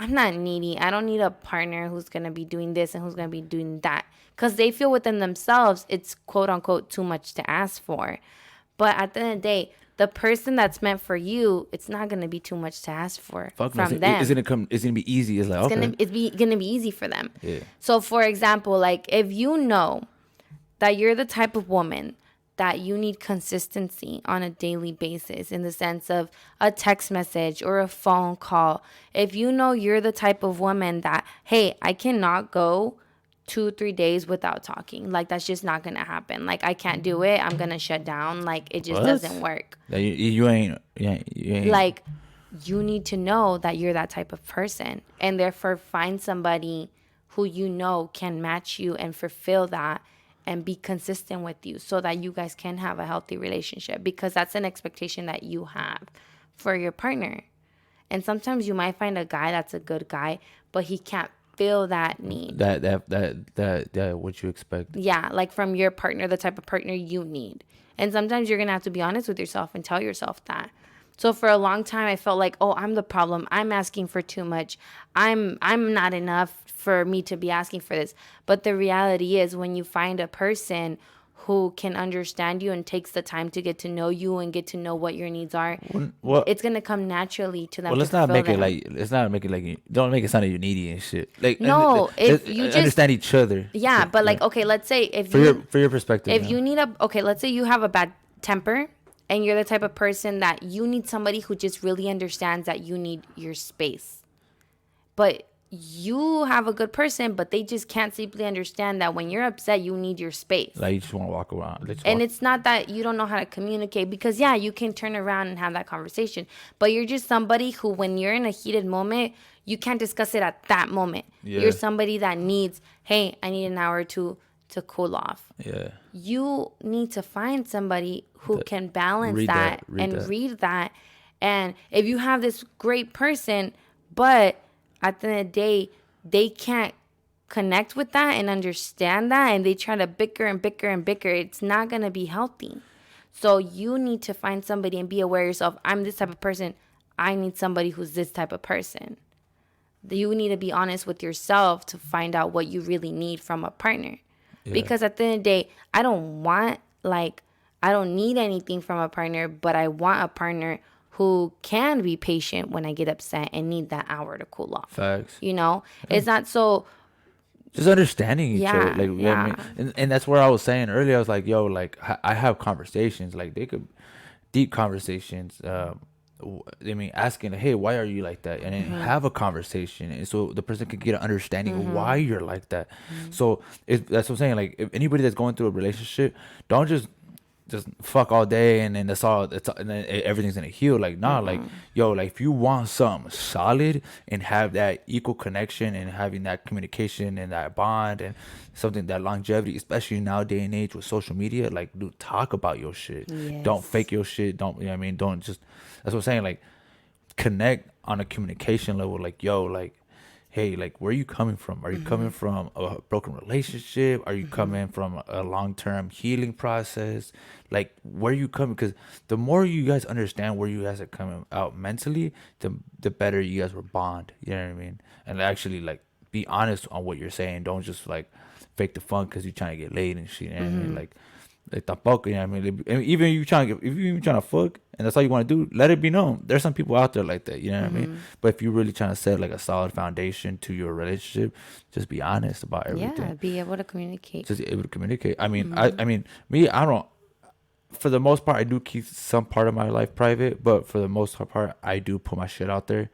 not needy. I don't need a partner who's going to be doing this and who's going to be doing that. Because they feel within themselves it's quote unquote too much to ask for. But at the end of the day, the person that's meant for you, it's not gonna be too much to ask for Fuck from no, them. It's gonna be easy. It's like okay. It's gonna be easy for them. Yeah. So for example, like if you know that you're the type of woman that you need consistency on a daily basis in the sense of a text message or a phone call. If you know you're the type of woman that, hey, I cannot go 2-3 days without talking. Like that's just not gonna happen. Like I can't do it. I'm gonna shut down. Like it just doesn't work. You ain't. Like you need to know that you're that type of person, and therefore find somebody who you know can match you and fulfill that and be consistent with you so that you guys can have a healthy relationship, because that's an expectation that you have for your partner. And sometimes you might find a guy that's a good guy, but he can't feel that need. That what you expect. Yeah, like from your partner, the type of partner you need. And sometimes you're going to have to be honest with yourself and tell yourself that. So for a long time I felt like, I'm the problem. I'm asking for too much. I'm not enough for me to be asking for this. But the reality is when you find a person who can understand you and takes the time to get to know you and get to know what your needs are, Well, it's gonna come naturally to them. well, To let's not fulfill make it them. like don't make it sound like you're needy and shit. Like No, if you just understand each other. yeah, but like okay, let's say if For your perspective. if you need a okay, let's say you have a bad temper and you're the type of person that you need somebody who just really understands that you need your space. But you have a good person, but they just can't simply understand that when you're upset, you need your space. Like you just want to walk around. And it's not that you don't know how to communicate because, yeah, you can turn around and have that conversation. But you're just somebody who, when you're in a heated moment, you can't discuss it at that moment. Yeah. You're somebody that needs, hey, I need an hour or two to cool off. Yeah. You need to find somebody who can balance read that, that, read and that. read that. And if you have this great person, but at the end of the day, they can't connect with that and understand that, and they try to bicker and bicker and bicker, it's not going to be healthy. So you need to find somebody and be aware of yourself. I'm this type of person. I need somebody who's this type of person. You need to be honest with yourself to find out what you really need from a partner. Yeah. Because at the end of the day, I don't need anything from a partner, but I want a partner who can be patient when I get upset and need that hour to cool off. Facts. You know, it's not so. Just understanding each Yeah, other, like you know what I mean? And that's where I was saying earlier. I was like, yo, like I have conversations, like they could deep conversations. I mean, asking, hey, why are you like that? And then have a conversation, and so the person can get an understanding of why you're like that. So that's what I'm saying. Like, if anybody that's going through a relationship, don't just fuck all day and then and then everything's gonna heal. Like, nah, like, yo, like if you want something solid and have that equal connection and having that communication and that bond and something, that longevity, especially now day and age with social media, like, dude, talk about your shit. Yes. Don't fake your shit. Don't, you know what I mean? Don't just, that's what I'm saying. Like, connect on a communication level. Like, yo, like, hey, like, where are you coming from? Are you coming from a broken relationship? Are you coming from a long-term healing process? Like, where are you coming? Because the more you guys understand where you guys are coming out mentally, the better you guys will bond. You know what I mean? And actually, like, be honest on what you're saying. Don't just, like, fake the fun because you're trying to get laid and shit. You know what I mean? Like tampoco, you know what I mean? Even if you're trying to fuck and that's all you want to do, let it be known. There's some people out there like that, you know what I mean? But if you're really trying to set like a solid foundation to your relationship, just be honest about everything. Yeah, be able to communicate. Just able to communicate. I mean, I mean, me, I don't. For the most part, I do keep some part of my life private, but for the most part, I do put my shit out there.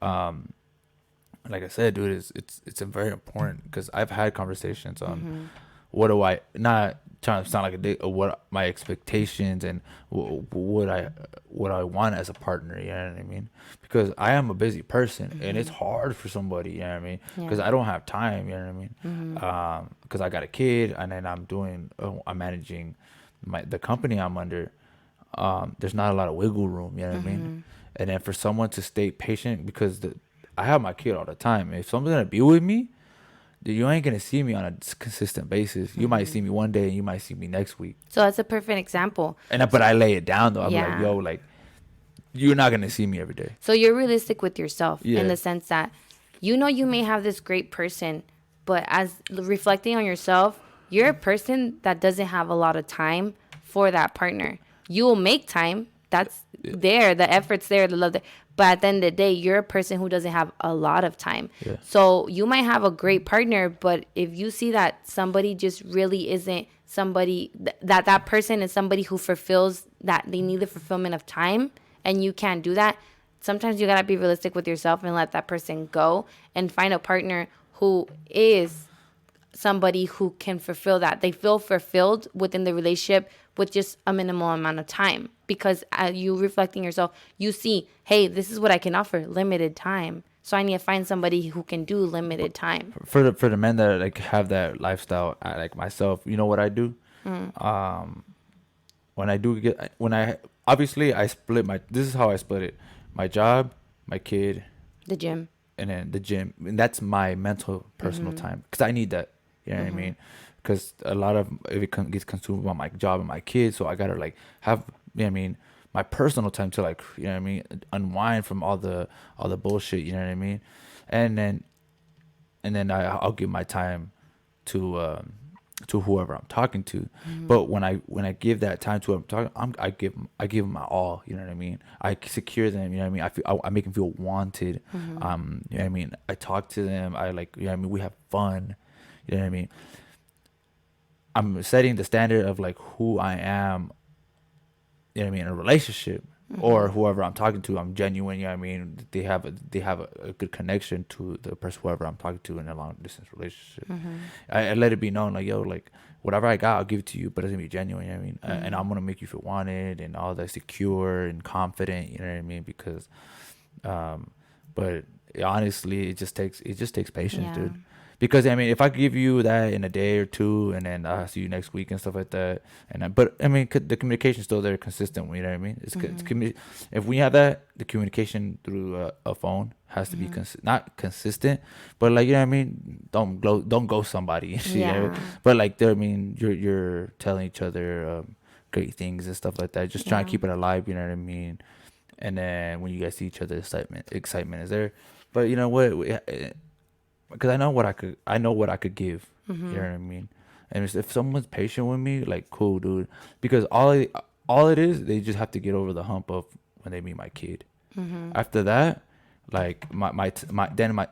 Like I said, dude, it's very important because I've had conversations on what do I, not trying to sound like a dick, or what my expectations and what I want as a partner. You know what I mean? Because I am a busy person and it's hard for somebody. You know what I mean? Because I don't have time. You know what I mean? Because I got a kid and then I'm managing the company I'm under. There's not a lot of wiggle room. You know what I mean? And then for someone to stay patient, because I have my kid all the time. If someone's gonna be with me, you ain't gonna see me on a consistent basis. You might see me one day and you might see me next week. So that's a perfect example. But I lay it down though. I'm Yeah. like, yo, like, you're not gonna see me every day. So you're realistic with yourself Yeah. in the sense that you know you may have this great person, but as reflecting on yourself, you're a person that doesn't have a lot of time for that partner. You will make time. That's there. The effort's there. The love there. But at the end of the day, you're a person who doesn't have a lot of time. Yeah. So you might have a great partner, but if you see that somebody just really isn't somebody, that person is somebody who fulfills that, they need the fulfillment of time, and you can't do that, sometimes you got to be realistic with yourself and let that person go and find a partner who is somebody who can fulfill that. They feel fulfilled within the relationship with just a minimal amount of time, because you reflecting yourself, you see, hey, this is what I can offer, limited time. So I need to find somebody who can do limited time. For the men that like have that lifestyle, like myself, you know what I do? Obviously I split this is how I split it: my job, my kid, The gym. and then the gym. And that's my mental personal time, because I need that. You know what I mean? Because a lot of it gets consumed by my job and my kids, so I gotta like have, you know what I mean, my personal time to, like, you know what I mean, unwind from all the bullshit. You know what I mean? And then I'll give my time to to whoever I'm talking to. But when I give that time to who I'm talking, I give them my all. You know what I mean? I secure them. You know what I mean? I make them feel wanted. You know what I mean? I talk to them. I like, you know what I mean? We have fun. You know what I mean? I'm setting the standard of like who I am. You know what I mean? In a relationship. Or whoever I'm talking to, I'm genuine. You know what I mean? They have a good connection to the person, whoever I'm talking to in a long distance relationship. I let it be known, like, yo, like, whatever I got, I'll give it to you, but it's gonna be genuine. You know what I mean? And I'm gonna make you feel wanted and all that, secure and confident. You know what I mean? Because, but honestly, it just takes patience, dude. Because I mean, if I give you that in a day or two, and then I'll see you next week and stuff like that, but I mean, the communication's still there, consistent. You know what I mean? It's if we have that, the communication through a phone has to be not consistent, but like, you know what I mean? Don't go somebody and shit. You know? But like, there, I mean, you're telling each other great things and stuff like that. Just trying to keep it alive. You know what I mean? And then when you guys see each other, excitement is there. But you know what? Because I know what I could give. You know what I mean? And if someone's patient with me, like, cool, dude. Because all it is, they just have to get over the hump of when they meet my kid. After that, like my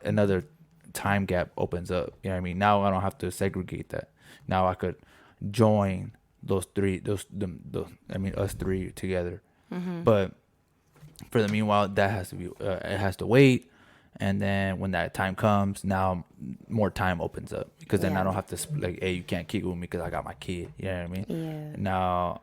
another time gap opens up. You know what I mean? Now I don't have to segregate that. Now I could join us three together. But for the meanwhile, that has to be it has to wait. And then when that time comes, now more time opens up, because then I don't have to like, hey, you can't kick with me because I got my kid. You know what I mean? Yeah. Now,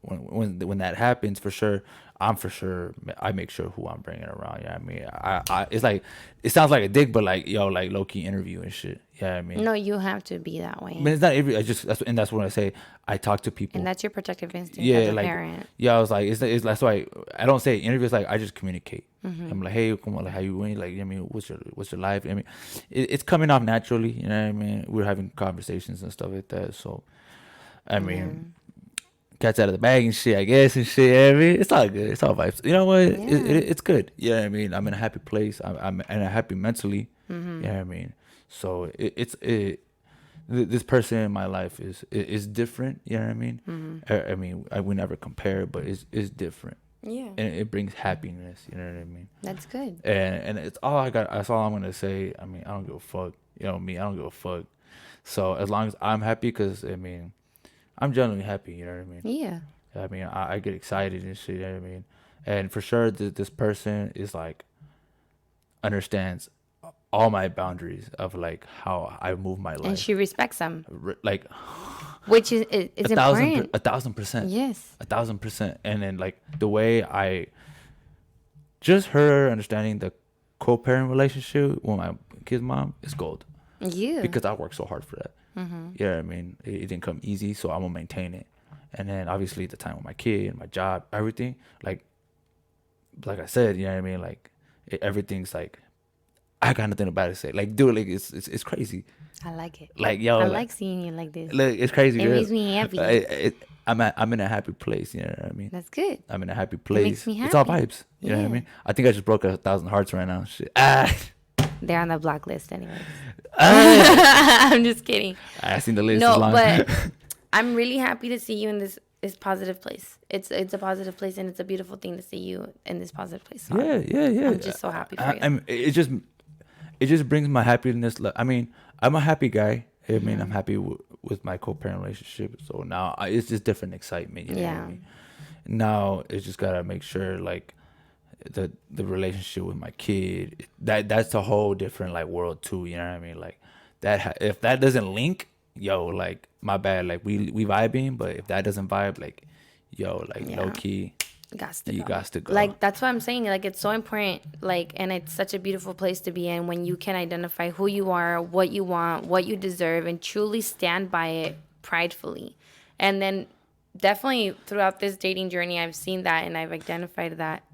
when that happens, for sure, I make sure who I'm bringing around. You know what I mean? I it's like, it sounds like a dick, but like, yo, like low key interview and shit. You know what I mean? No, you have to be that way. But it's not every. That's what I say. I talk to people, and that's your protective instinct as a like, parent. Yeah, I was like, it's that's why I don't say interview. It's like, I just communicate. I'm like, hey, come on, like, how you doing? Like, I mean, what's your life? I mean, it's coming off naturally. You know what I mean? We're having conversations and stuff like that. So, I mean, cats out of the bag and shit, I guess, and shit. You know what I mean, it's all good. It's all vibes. You know what? It's good. You know what I mean? I'm in a happy place. I'm in a happy mentally. You know what I mean? So this person in my life is different. You know what I mean? I mean, we never compare, but it's different. Yeah. And it brings happiness. You know what I mean? That's good. And it's all I got. That's all I'm gonna say. I mean, I don't give a fuck. You know me. I don't give a fuck. So as long as I'm happy, because I mean, I'm genuinely happy. You know what I mean? Yeah. I mean, I get excited and shit. You know what I mean? And for sure, this person is like, understands all my boundaries of like how I move my life. And she respects them. Like, which is important. 1,000%. Yes. 1,000%. And then like the way just her understanding the co-parent relationship with my kid's mom is gold. Yeah. Because I worked so hard for that. Yeah, I mean, it didn't come easy, so I'm gonna maintain it. And then obviously the time with my kid, my job, everything, like I said, you know what I mean? Like, everything's like, I got nothing bad to say. Like, dude, like, it's crazy. I like it. Like, yo, I like seeing you like this. Look, it's crazy. It makes me happy. I'm in a happy place. You know what I mean? That's good. I'm in a happy place. It makes me happy. It's all vibes. You know what I mean? I think I just broke 1,000 hearts right now. Shit. They're on the block list anyways. I'm just kidding. I seen the list. No, is long. but I'm really happy to see you in this positive place. It's a positive place, and it's a beautiful thing to see you in this positive place. So Yeah. I'm just so happy for you. It just brings my happiness. I mean, I'm a happy guy. I mean, I'm happy with my co-parent relationship. So now it's just different excitement. You know what I mean? Now it's just gotta make sure, like, the relationship with my kid, that's a whole different like world too. You know what I mean? Like, that if that doesn't link, yo, like, my bad. Like, we vibing, but if that doesn't vibe, like, yo, like, low key, you got to go. Like, that's what I'm saying. Like, it's so important. Like, and it's such a beautiful place to be in when you can identify who you are, what you want, what you deserve, and truly stand by it pridefully. And then definitely throughout this dating journey, I've seen that, and I've identified that.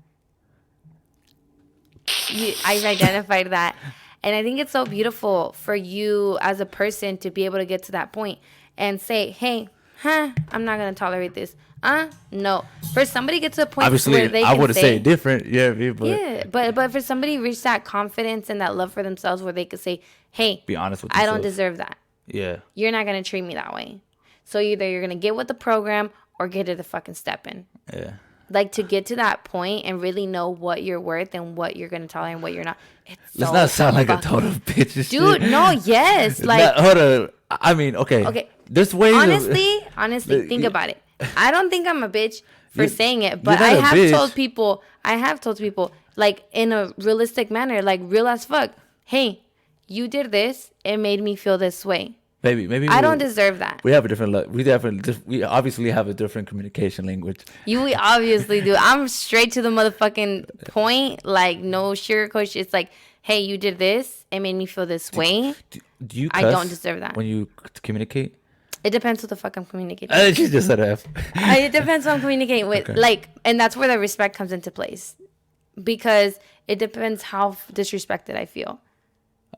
I've identified that. And I think it's so beautiful for you as a person to be able to get to that point and say, hey, I'm not going to tolerate this. No. For somebody to get to a point obviously, where they I can would have said it different. But for somebody to reach that confidence and that love for themselves where they could say, hey, be honest with I themselves. don't deserve that. Yeah. You're not going to treat me that way. So either you're going to get with the program or get to the fucking step in. Yeah. Like, to get to that point and really know what you're worth and what you're going to tolerate and what you're not. Let's not sound like a total bitch. Dude, no, yes. Like, hold on. I mean, okay. Okay. There's ways Honestly, think about it. I don't think I'm a bitch for saying it, but you're I not a bitch. have told people, like, in a realistic manner, like, real as fuck, hey, you did this, it made me feel this way. Maybe I don't deserve that. We have a different. We obviously have a different communication language. We obviously do. I'm straight to the motherfucking point. Like, no sugarcoat. It's like, hey, you did this. It made me feel this way. Do you? I don't deserve that. When you communicate. It depends what the fuck I'm communicating. She just said F. It depends what I'm communicating with. Okay. Like, and that's where the respect comes into place, because it depends how disrespected I feel.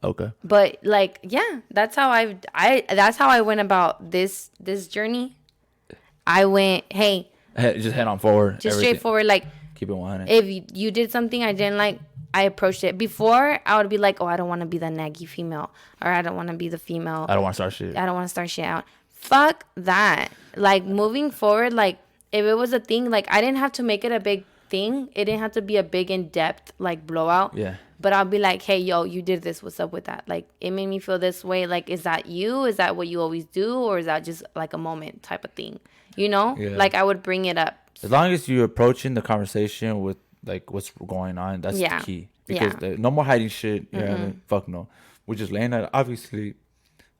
Okay. But like, yeah, that's how that's how I went about this journey. I went, hey, Just head on forward. just straightforward. Like, Keep it 100. if you did something I didn't like, I approached it. Before, I would be like, oh, I don't want to be the naggy female, or I don't want to be the female. I don't want to start shit. I don't want to start shit out. Fuck that. Like, moving forward, like, if it was a thing, like, I didn't have to make it a big thing. It didn't have to be a big in-depth, like, blowout. Yeah. But I'll be like, hey, yo, you did this. What's up with that? Like, it made me feel this way. Like, is that you? Is that what you always do? Or is that just, like, a moment type of thing? You know? Yeah. Like, I would bring it up. As long as you're approaching the conversation with, like, what's going on, that's the key. Because no more hiding shit. You know what I mean? Fuck no. We're just laying that. Obviously,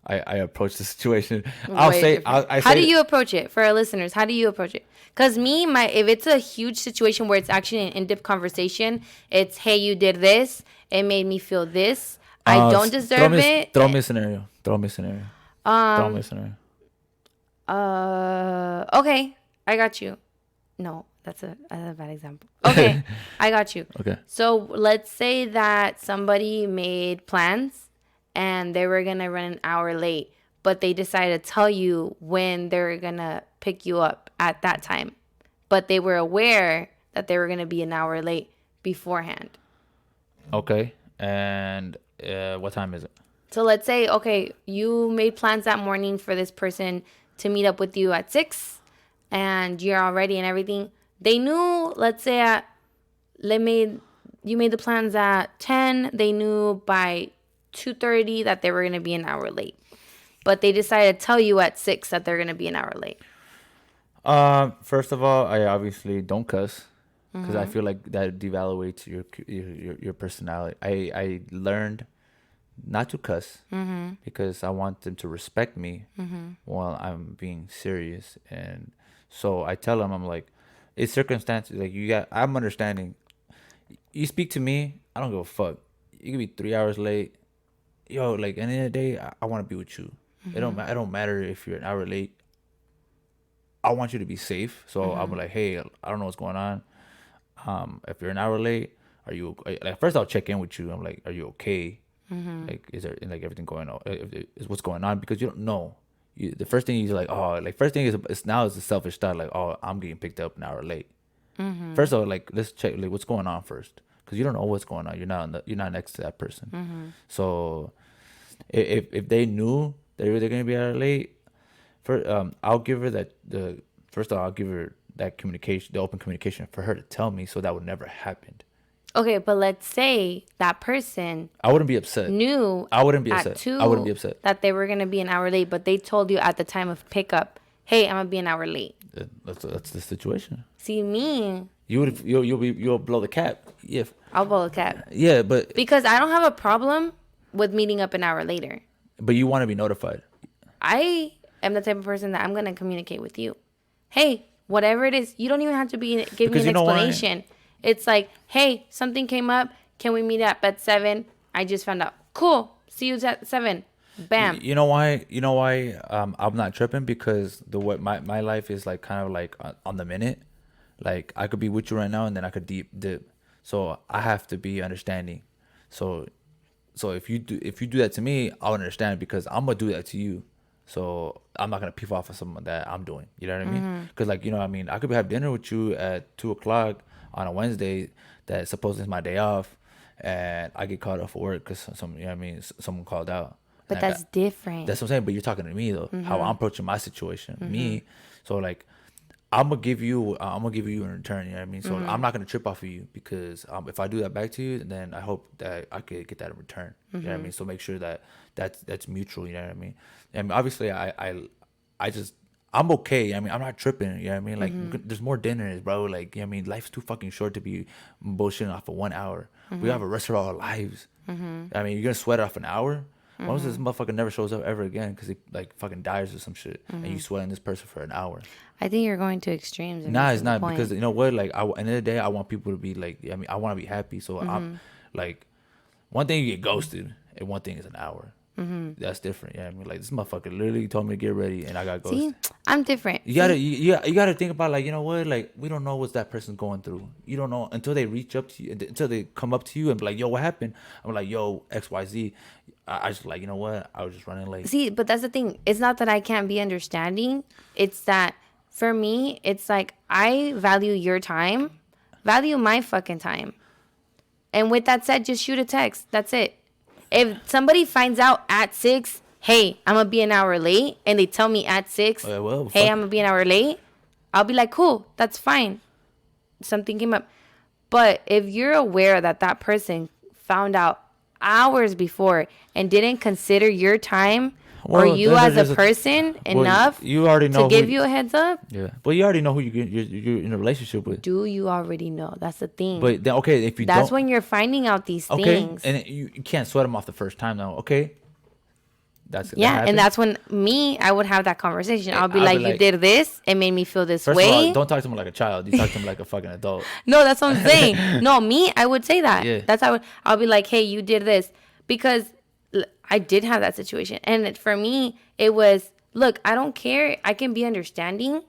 I approach the situation. I'll say. How do you approach it for our listeners? How do you approach it? Because if it's a huge situation where it's actually an in-depth conversation, it's, hey, you did this. It made me feel this. I don't deserve it. Throw me a scenario. Okay, I got you. No, that's a bad example. Okay, I got you. Okay. So let's say that somebody made plans and they were going to run an hour late, but they decided to tell you when they're going to pick you up at that time. But they were aware that they were going to be an hour late beforehand. Okay. And what time is it? So let's say, okay, you made plans that morning for this person to meet up with you at 6, and you're all ready and everything. They knew, let's say you made the plans at 10. They knew by 2:30 that they were going to be an hour late. But they decided to tell you at 6 that they're going to be an hour late. First of all, I obviously don't cuss, because I feel like that devaluates your personality. I learned not to cuss because I want them to respect me while I'm being serious. And so I tell them, I'm like, it's circumstances. Like, I'm understanding. You speak to me, I don't give a fuck. You could be 3 hours late. Yo, like, at the end of the day, I want to be with you. It don't matter if you're an hour late. I want you to be safe. So I'm like, hey, I don't know what's going on. If you're an hour late, are you, like, first I'll check in with you. I'm like, are you okay? Like, is there, like, everything going on? Is what's going on? Because you don't know. The first thing you're like, oh, like, first thing is a selfish thought, like, oh, I'm getting picked up an hour late. First of all, like, let's check, like, what's going on first, because you don't know what's going on. You're not next to that person. So if they knew they're gonna be out late, I'll give her I'll give her that communication, the open communication, for her to tell me, so that would never happen. Okay, but let's say that person I wouldn't be upset. Knew I wouldn't be at upset. 2 I wouldn't be upset. that they were going to be an hour late, but they told you at the time of pickup, hey, I'm going to be an hour late. That's the situation. See, me, You'll blow the cap. Yeah. I'll blow a cap. Yeah, but Because I don't have a problem with meeting up an hour later. but you want to be notified. I am the type of person that I'm going to communicate with you. Hey, whatever it is, you don't even have to give Because me an you know why? explanation. It's like, hey, something came up. Can we meet up at 7? I just found out. Cool. See you at 7. Bam. You know why? I'm not tripping, because my life is like kind of like on the minute. Like, I could be with you right now and then I could dip. So I have to be understanding. So if you do that to me, I'll understand, because I'm gonna do that to you. So I'm not gonna peeve off of someone that I'm doing. You know what I mean? Because, like, you know what I mean, I could have dinner with you at 2:00 on a Wednesday that supposedly is my day off, and I get called off for work because someone called out. But that's different. That's what I'm saying. But you're talking to me though, how I'm approaching my situation. Me, so like, I'm gonna give you in return. You know what I mean? So I'm not gonna trip off of you because if I do that back to you, then I hope that I could get that in return. You know what I mean? So make sure that that's mutual. You know what I mean? And obviously, I'm okay. I mean, I'm not tripping. You know what I mean? Like, there's more dinners, bro. Like, you know what I mean? Life's too fucking short to be bullshitting off of 1 hour. We have a rest of our lives. I mean, you're gonna sweat off an hour. Once this motherfucker never shows up ever again because he like fucking dies or some shit, and you sweating this person for an hour. I think you're going to extremes. Nah, it's not because you know what? Like, end of the day, I want people to be like. I mean, I want to be happy. So I'm like, one thing you get ghosted, and one thing is an hour. That's different. Yeah, I mean, like, this motherfucker literally told me to get ready, and I got ghosted. See, I'm different. You gotta think about, like, you know what? Like, we don't know what that person's going through. You don't know until they reach up to you, until they come up to you and be like, yo, what happened? I'm like, yo, XYZ. I just like, you know what? I was just running late. See, but that's the thing. It's not that I can't be understanding. It's that for me, it's like I value your time, value my fucking time. And with that said, just shoot a text. That's it. If somebody finds out at 6, hey, I'm going to be an hour late, and they tell me at 6, hey, I'm going to be an hour late, I'll be like, cool, that's fine. Something came up. But if you're aware that that person found out hours before and didn't consider your time or you as a person enough you already know to give you a heads up. Yeah. Well, you already know who you're in a relationship with. Do you already know? That's the thing. But then, okay, if you that's when you're finding out these things. And you can't sweat them off the first time now. Okay. And that's when I would have that conversation. I'll be like, you did this, it made me feel this way. First of all, don't talk to me like a child. You talk to me like a fucking adult. No, that's what I'm saying. No, I would say that. Yeah. That's how I'll be like, hey, you did this. Because I did have that situation. And for me, it was, look, I don't care. I can be understanding.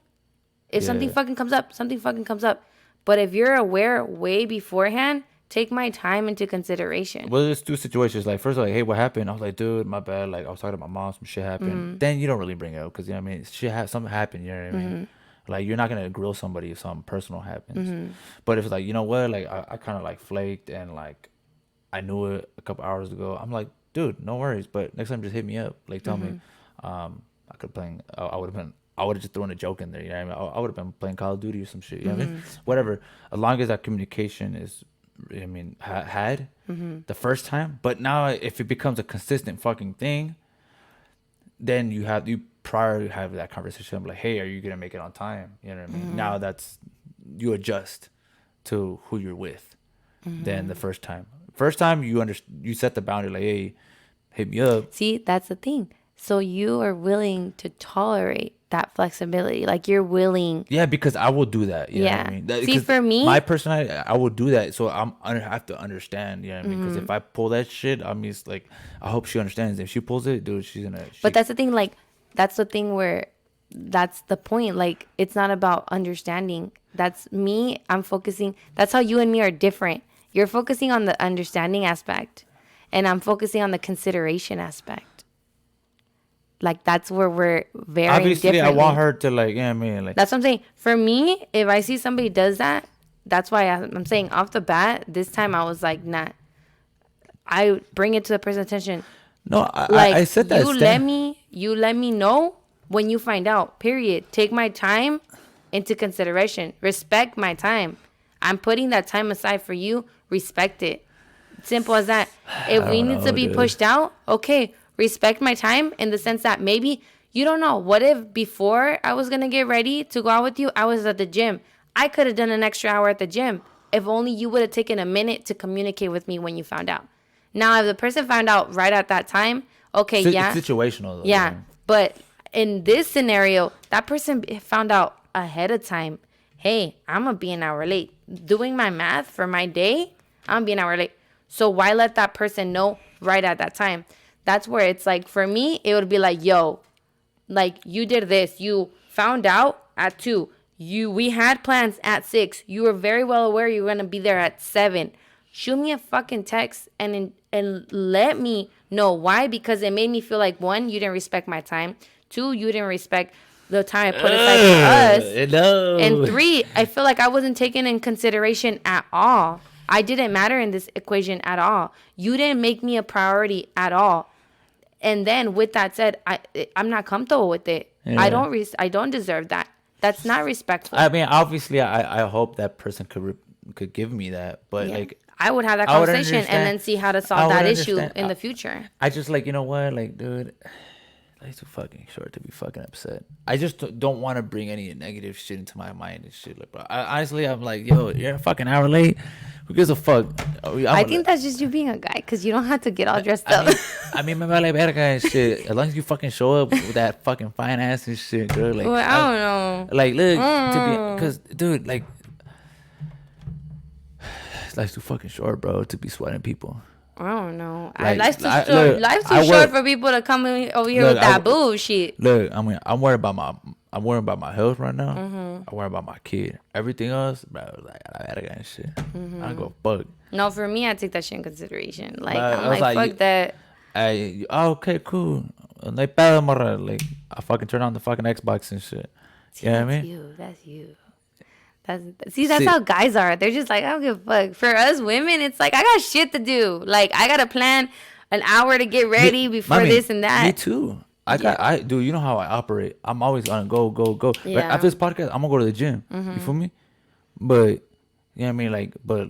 If something fucking comes up, something fucking comes up. But if you're aware way beforehand, take my time into consideration. Well, there's two situations. Like, first, like, hey, what happened? I was like, dude, my bad. Like, I was talking to my mom, some shit happened. Then you don't really bring it up because, you know what I mean? Something happened, you know what I mean? Like, you're not going to grill somebody if something personal happens. But if it's like, you know what? Like, I kind of, like, flaked and, like, I knew it a couple hours ago. I'm like, dude, no worries. But next time, just hit me up. Like, tell me. I could playing. I would have just thrown a joke in there. You know what I mean? I would have been playing Call of Duty or some shit. You know what I mean? Whatever. As long as that communication is, I mean, had the first time. But now, if it becomes a consistent fucking thing, then you have that conversation. I'm like, hey, are you gonna make it on time? You know what I mean? Now you adjust to who you're with. Than the first time. First time you set the boundary, like, hey, hit me up. See, that's the thing. So you are willing to tolerate that flexibility, like you're willing. Yeah, because I will do that. You know what I mean? See, for me, my personality, I will do that. So I have to understand. You know what I mean? Because if I pull that shit, I mean, it's like, I hope she understands. If she pulls it, dude, she's gonna. But that's the thing. Like, that's the thing where, that's the point. Like, it's not about understanding. That's me. I'm focusing. That's how you and me are different. You're focusing on the understanding aspect, and I'm focusing on the consideration aspect. Like, that's where we're very obviously differently. I want her to, like, yeah, I mean, like, that's what I'm saying. For me, if I see somebody does that, that's why I'm saying off the bat, this time I was like, nah. I bring it to the person's attention. No, I said that. You let me know when you find out. Period. Take my time into consideration. Respect my time. I'm putting that time aside for you. Respect it. Simple as that. If we need to be pushed out, okay, respect my time in the sense that maybe, you don't know, what if before I was going to get ready to go out with you, I was at the gym. I could have done an extra hour at the gym if only you would have taken a minute to communicate with me when you found out. Now, if the person found out right at that time, okay, yeah. It's situational, though. Yeah, but in this scenario, that person found out ahead of time, hey, I'm going to be an hour late. Doing my math for my day, I'm going to be an hour late. So why let that person know right at that time? That's where it's like, for me, it would be like, yo, like, you did this. You found out at 2. We had plans at 6. You were very well aware you were going to be there at 7. Shoot me a fucking text and let me know why. Because it made me feel like, 1, you didn't respect my time. 2, you didn't respect the time I put aside for us. No. And 3, I feel like I wasn't taken in consideration at all. I didn't matter in this equation at all. You didn't make me a priority at all. And then with that said, I'm not comfortable with it. Yeah. I don't deserve that. That's not respectful. I mean, obviously, I hope that person could give me that, but Yeah. like I would have that I would conversation and understand- then see how to I solve would that issue understand. in the future. I just like, you know what, like, dude, life's too fucking short to be fucking upset. I just don't want to bring any negative shit into my mind and shit. Like, bro, honestly, I'm like, yo, you're a fucking hour late. Who gives a fuck? I think that's just you being a guy because you don't have to get all dressed up. I mean, me vale verga and shit. As long as you fucking show up with that fucking fine ass and shit, girl. Like, Well, I don't know. like, look, because, dude, like, life's too fucking short, bro, to be sweating people. I don't know. Like, Life's too I- short. look, Life's too I short work- for people to come over here Look, with that bullshit. Look, I mean, I'm worried about my health right now. Mm-hmm. I'm worried about my kid. Everything else, bro, like, I gotta and shit. Mm-hmm. I don't go fuck. No, for me, I take that shit in consideration. Like, But I'm I was like, like, fuck that. Okay, cool. No pedo, morra. Like, I fucking turn on the fucking Xbox and shit. You know what I That's mean? you. That's you. That's See- how guys are. They're just like, I don't give a fuck. For us women, it's like, I got shit to do. Like, I got to plan an hour to get ready before Mommy, this and that. Me too. Dude, you know how I operate. I'm always gonna go. Right Yeah. after this podcast, I'm gonna go to the gym. You feel me? But you know what I mean? Like, but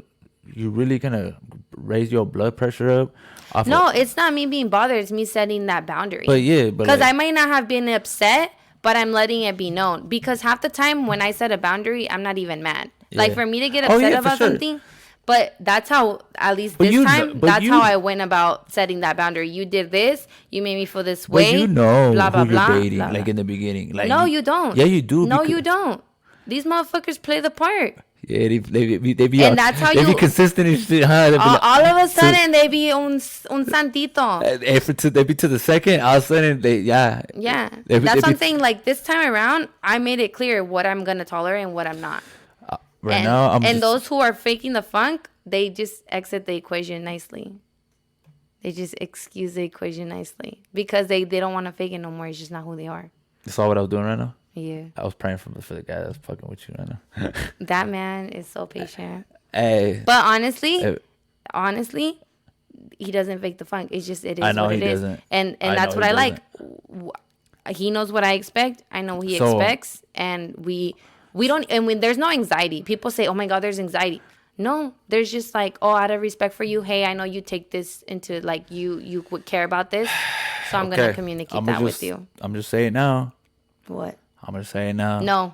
you really gonna raise your blood pressure up? Off No, of, it's not me being bothered. It's me setting that boundary. but yeah, but Because like, I might not have been upset, but I'm letting it be known. Because half the time when I set a boundary, I'm not even mad. Like Yeah. for me to get Oh, upset yeah, for about sure. something, but that's how, at least But this you know- time, but that's you- how I went about setting that boundary. You did this, you made me feel this way. but you know blah, blah, who blah, you're dating, blah, like blah. in the beginning. Like, No, you don't. Yeah, you do. No, because- you don't. These motherfuckers play the part. Yeah, they be And out- that's how they be you- consistent and shit, huh? They be like- All of a sudden, they be un santito. they be to the second, all of a sudden Yeah. They- That's they what I'm be- saying. Like this time around, I made it clear what I'm going to tolerate and what I'm not. right and, now, I'm and just, those who are faking the funk, they just exit the equation nicely. They just excuse the equation nicely because they don't want to fake it no more. It's just not who they are. you saw what I was doing right now. Yeah, I was praying for the guy that's fucking with you right now. that man is so patient. Hey, But honestly, eh, honestly, he doesn't fake the funk. It's just it is I know what he it is, doesn't. and I that's know what he I like. He knows what I expect. I know what he So- expects, and we don't. And when there's no anxiety, people say, "Oh my God, there's anxiety." No, there's just like, oh, out of respect for you, hey, I know you take this into like you would care about this, so I'm gonna communicate that with you. I'm just saying now. What? I'm just saying now. No.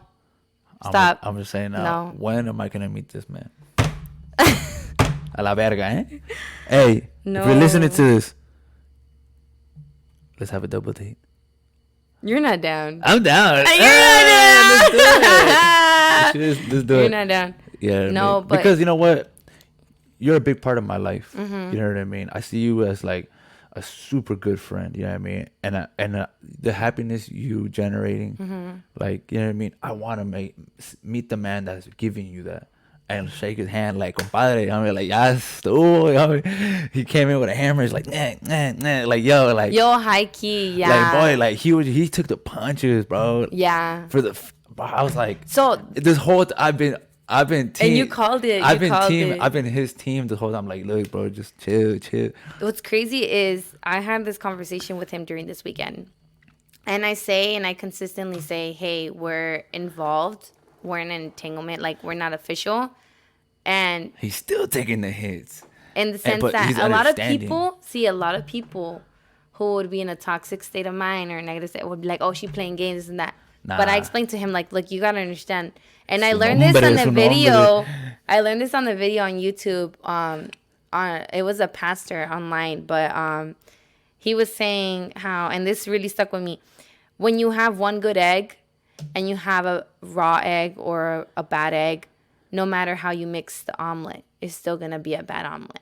I'm Stop. I'm just saying now. No. When am I gonna meet this man? A la verga, eh? Hey, if No. you're listening to this, let's have a double date. You're not down. I'm down. You're Let's do it. not Let's do You're it. not down. Yeah. No, man. but- because you know what, you're a big part of my life. Mm-hmm. You know what I mean. I see you as like a super good friend. You know what I mean. And the happiness you generating, Mm-hmm. like you know what I mean. I want to meet the man that's giving you that. And shake his hand like compadre. I mean, like, yes, he came in with a hammer. He's like, like, yo, like, Yo, high key, yeah. like, boy, like, he took the punches, bro. Yeah. Bro, I was like, So this whole I've been team. And you called it. I've You been called team. it. I've been his team the whole time. Like, look, bro, just chill. what's crazy is I had this conversation with him during this weekend. And I consistently say, hey, we're involved. We're in an entanglement. Like, we're not official. And He's still taking the hits. in the sense but that he's a lot of understanding. people who would be in a toxic state of mind or a negative state would be like, oh, she playing games and that. But I Nah. explained to him, like, look, you got to understand. And I Su learned this nombre, on the su video. nombre. I learned this on the video on YouTube. It was a pastor online, but he was saying how, and this really stuck with me. When you have one good egg and you have a raw egg or a bad egg, no matter how you mix the omelet, it's still going to be a bad omelet.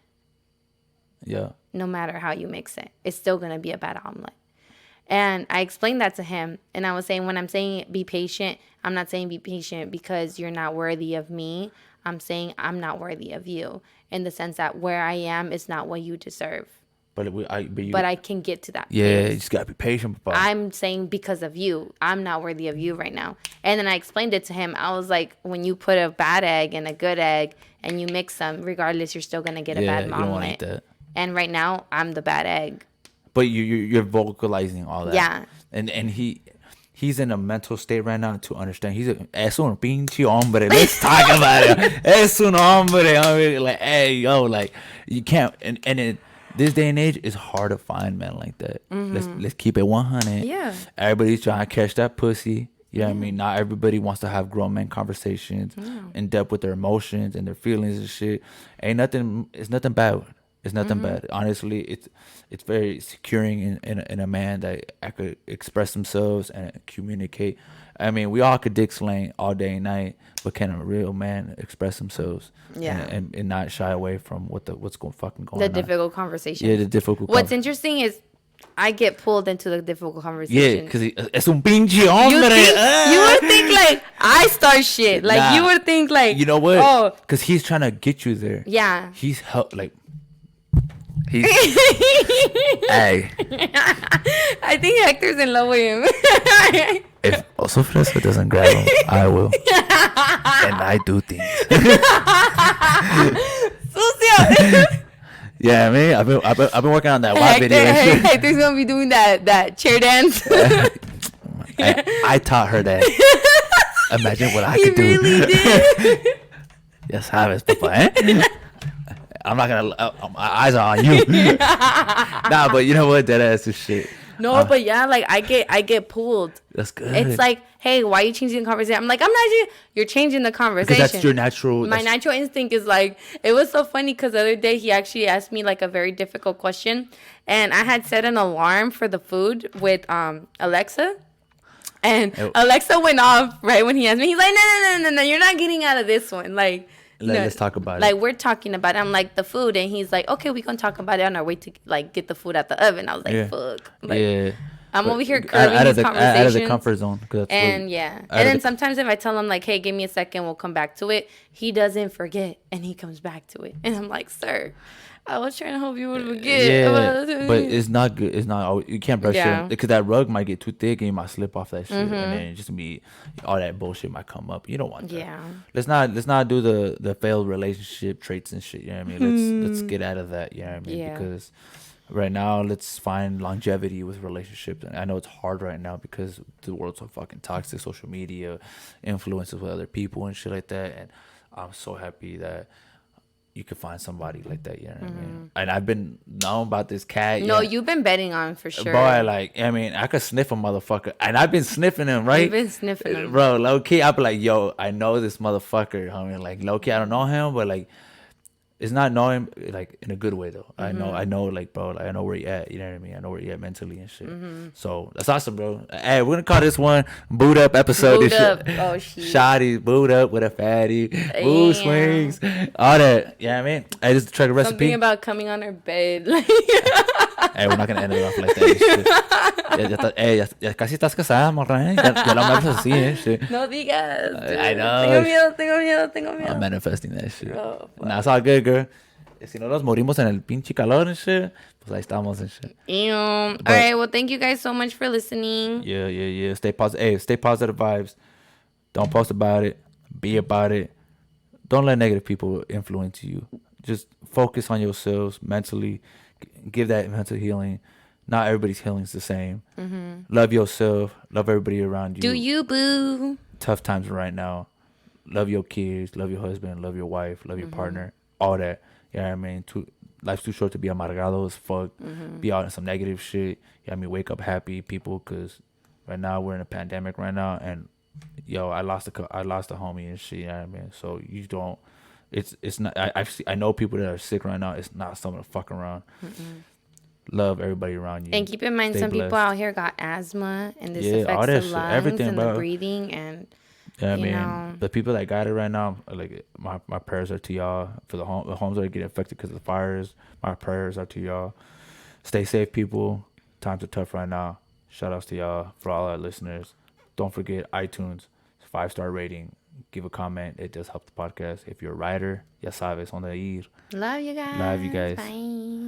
Yeah. No matter how you mix it, it's still going to be a bad omelet. And I explained that to him. And I was saying, when I'm saying be patient, I'm not saying be patient because you're not worthy of me. I'm saying I'm not worthy of you in the sense that where I am is not what you deserve. But But I can get to that yeah, place. you just gotta be patient. Papa. I'm saying because of you. I'm not worthy of you right now. And then I explained it to him. I was like, when you put a bad egg and a good egg and you mix them, regardless, you're still going to get a bad you don't want to eat omelet. that. And right now, I'm the bad egg. but you're vocalizing all that. Yeah. And he's in a mental state right now to understand. Es un pinche hombre. Let's talk about it. Es un hombre. I mean, like, hey, yo, like, you can't. And in this day and age, it's hard to find men like that. Let's keep it 100. Yeah. Everybody's trying to catch that pussy. You know what I mean? Not everybody wants to have grown men conversations in depth with their emotions and their feelings and shit. Ain't nothing. It's nothing bad. It's nothing bad. Honestly, it's very securing in a man that I could express themselves and communicate. I mean, we all could dick slang all day and night, but can a real man express themselves? Yeah. And not shy away from what's going on? The difficult conversation. Yeah, the difficult. What's interesting is I get pulled into the difficult Yeah, conversation. because es un pinche hombre. You would think like I start shit. Like Nah. you would think like, You know what? Oh, Because he's trying to get you there. yeah. He's like. He's. Hey. I think Hector's in love with him. If Oso Fresco doesn't grab him, I will. And I do things. Sucio. Yeah, I mean, I've been working on that WAP video. And shit. Hector's gonna be doing that chair dance. I taught her that. Imagine what I He could do. really did. Ya sabes, papá, eh? I'm not gonna. My eyes are on you. Nah, but you know what? That ass is shit. No, but yeah, like I get pulled. That's good. It's like, hey, why are you changing the conversation? I'm like, I'm not. You're changing the conversation. Because that's your natural. My natural instinct is like, it was so funny because the other day he actually asked me like a very difficult question, and I had set an alarm for the food with Alexa. And Alexa went off right when he asked me. He's like, no, you're not getting out of this one. Like, Let's talk about it. Like, we're talking about it. I'm like, the food. And he's like, okay, we can talk about it on our way to, like, get the food out the oven. I was like, Yeah. fuck. Like, Yeah. I'm over here Out curving of these the conversations. out of the comfort zone. And yeah. out And of then the- sometimes if I tell him, like, hey, give me a second, we'll come back to it, he doesn't forget. And he comes back to it. And I'm like, sir, I was trying to hope you would forget. Yeah, but it's not good. It's not. You can't brush Yeah. it because that rug might get too thick and you might slip off that shit, and then it just be all that bullshit might come up. You don't want that. Yeah. Let's not do the failed relationship traits and shit. You know what I mean? Let's get out of that. You know what I mean? Yeah. Because right now, let's find longevity with relationships. And I know it's hard right now because the world's so fucking toxic. Social media influences with other people and shit like that. And I'm so happy that you could find somebody like that, you know what I mean? And I've been known about this cat. No, yeah. you've been betting on for sure. Boy, like, I mean, I could sniff a motherfucker. And I've been sniffing him, right? You've been sniffing him. Bro, low key, I'll be like, yo, I know this motherfucker, homie. Like, low key, I don't know him, but like, it's not knowing, like, in a good way, though. I know, like, bro, like, I know where you at, you know what I mean? I know where you at mentally and shit. So, that's awesome, bro. Hey, we're gonna call this one Boot Up episode. Boot and up. shit. Oh, shit. Shotty, boot up with a fatty, boo Yeah. swings, all that. Yeah, I mean, I just tried a recipe. Something about coming on her bed. Like, Hey, we're not gonna end it off like that. Shit. Ya casi estás casada, morra, eh? Ya lo hablas así, eh? Shit. no digas. dude. I know. Tengo miedo. I'm manifesting that shit. Oh, fuck. Nah, it's all good, girl. Si no nos morimos en el pinche calor and shit, pues ahí estamos and shit. All right. Well, thank you guys so much for listening. Yeah. Stay positive. Hey, stay positive vibes. Don't post about it. Be about it. Don't let negative people influence you. Just focus on yourselves mentally. Give that mental healing. Not everybody's healing is the same. Love yourself. Love everybody around you. Do you, boo? Tough times right now. Love your kids. Love your husband. Love your wife. Love your partner. All that. You know what I mean? Life's too short to be amargado as fuck. Be out in some negative shit. You know what I mean? Wake up happy, people, because right now we're in a pandemic right now, and yo, I lost a homie and shit. You know what I mean? So you don't. It's not. I know people that are sick right now. It's not something to fuck around. Love everybody around you. And keep in mind, Stay some blessed. people out here got asthma, and this Yeah, all affects that the shit, lungs everything, and bro. the breathing. And Yeah, I you mean, know. the people that got it right now, like my prayers are to y'all. For the homes that are getting affected because of the fires, my prayers are to y'all. Stay safe, people. Times are tough right now. Shout outs to y'all for all our listeners. Don't forget iTunes, 5-star rating. Give a comment. It does help the podcast. If you're a writer, ya sabes, donde ir. love you guys. Love you guys. Bye.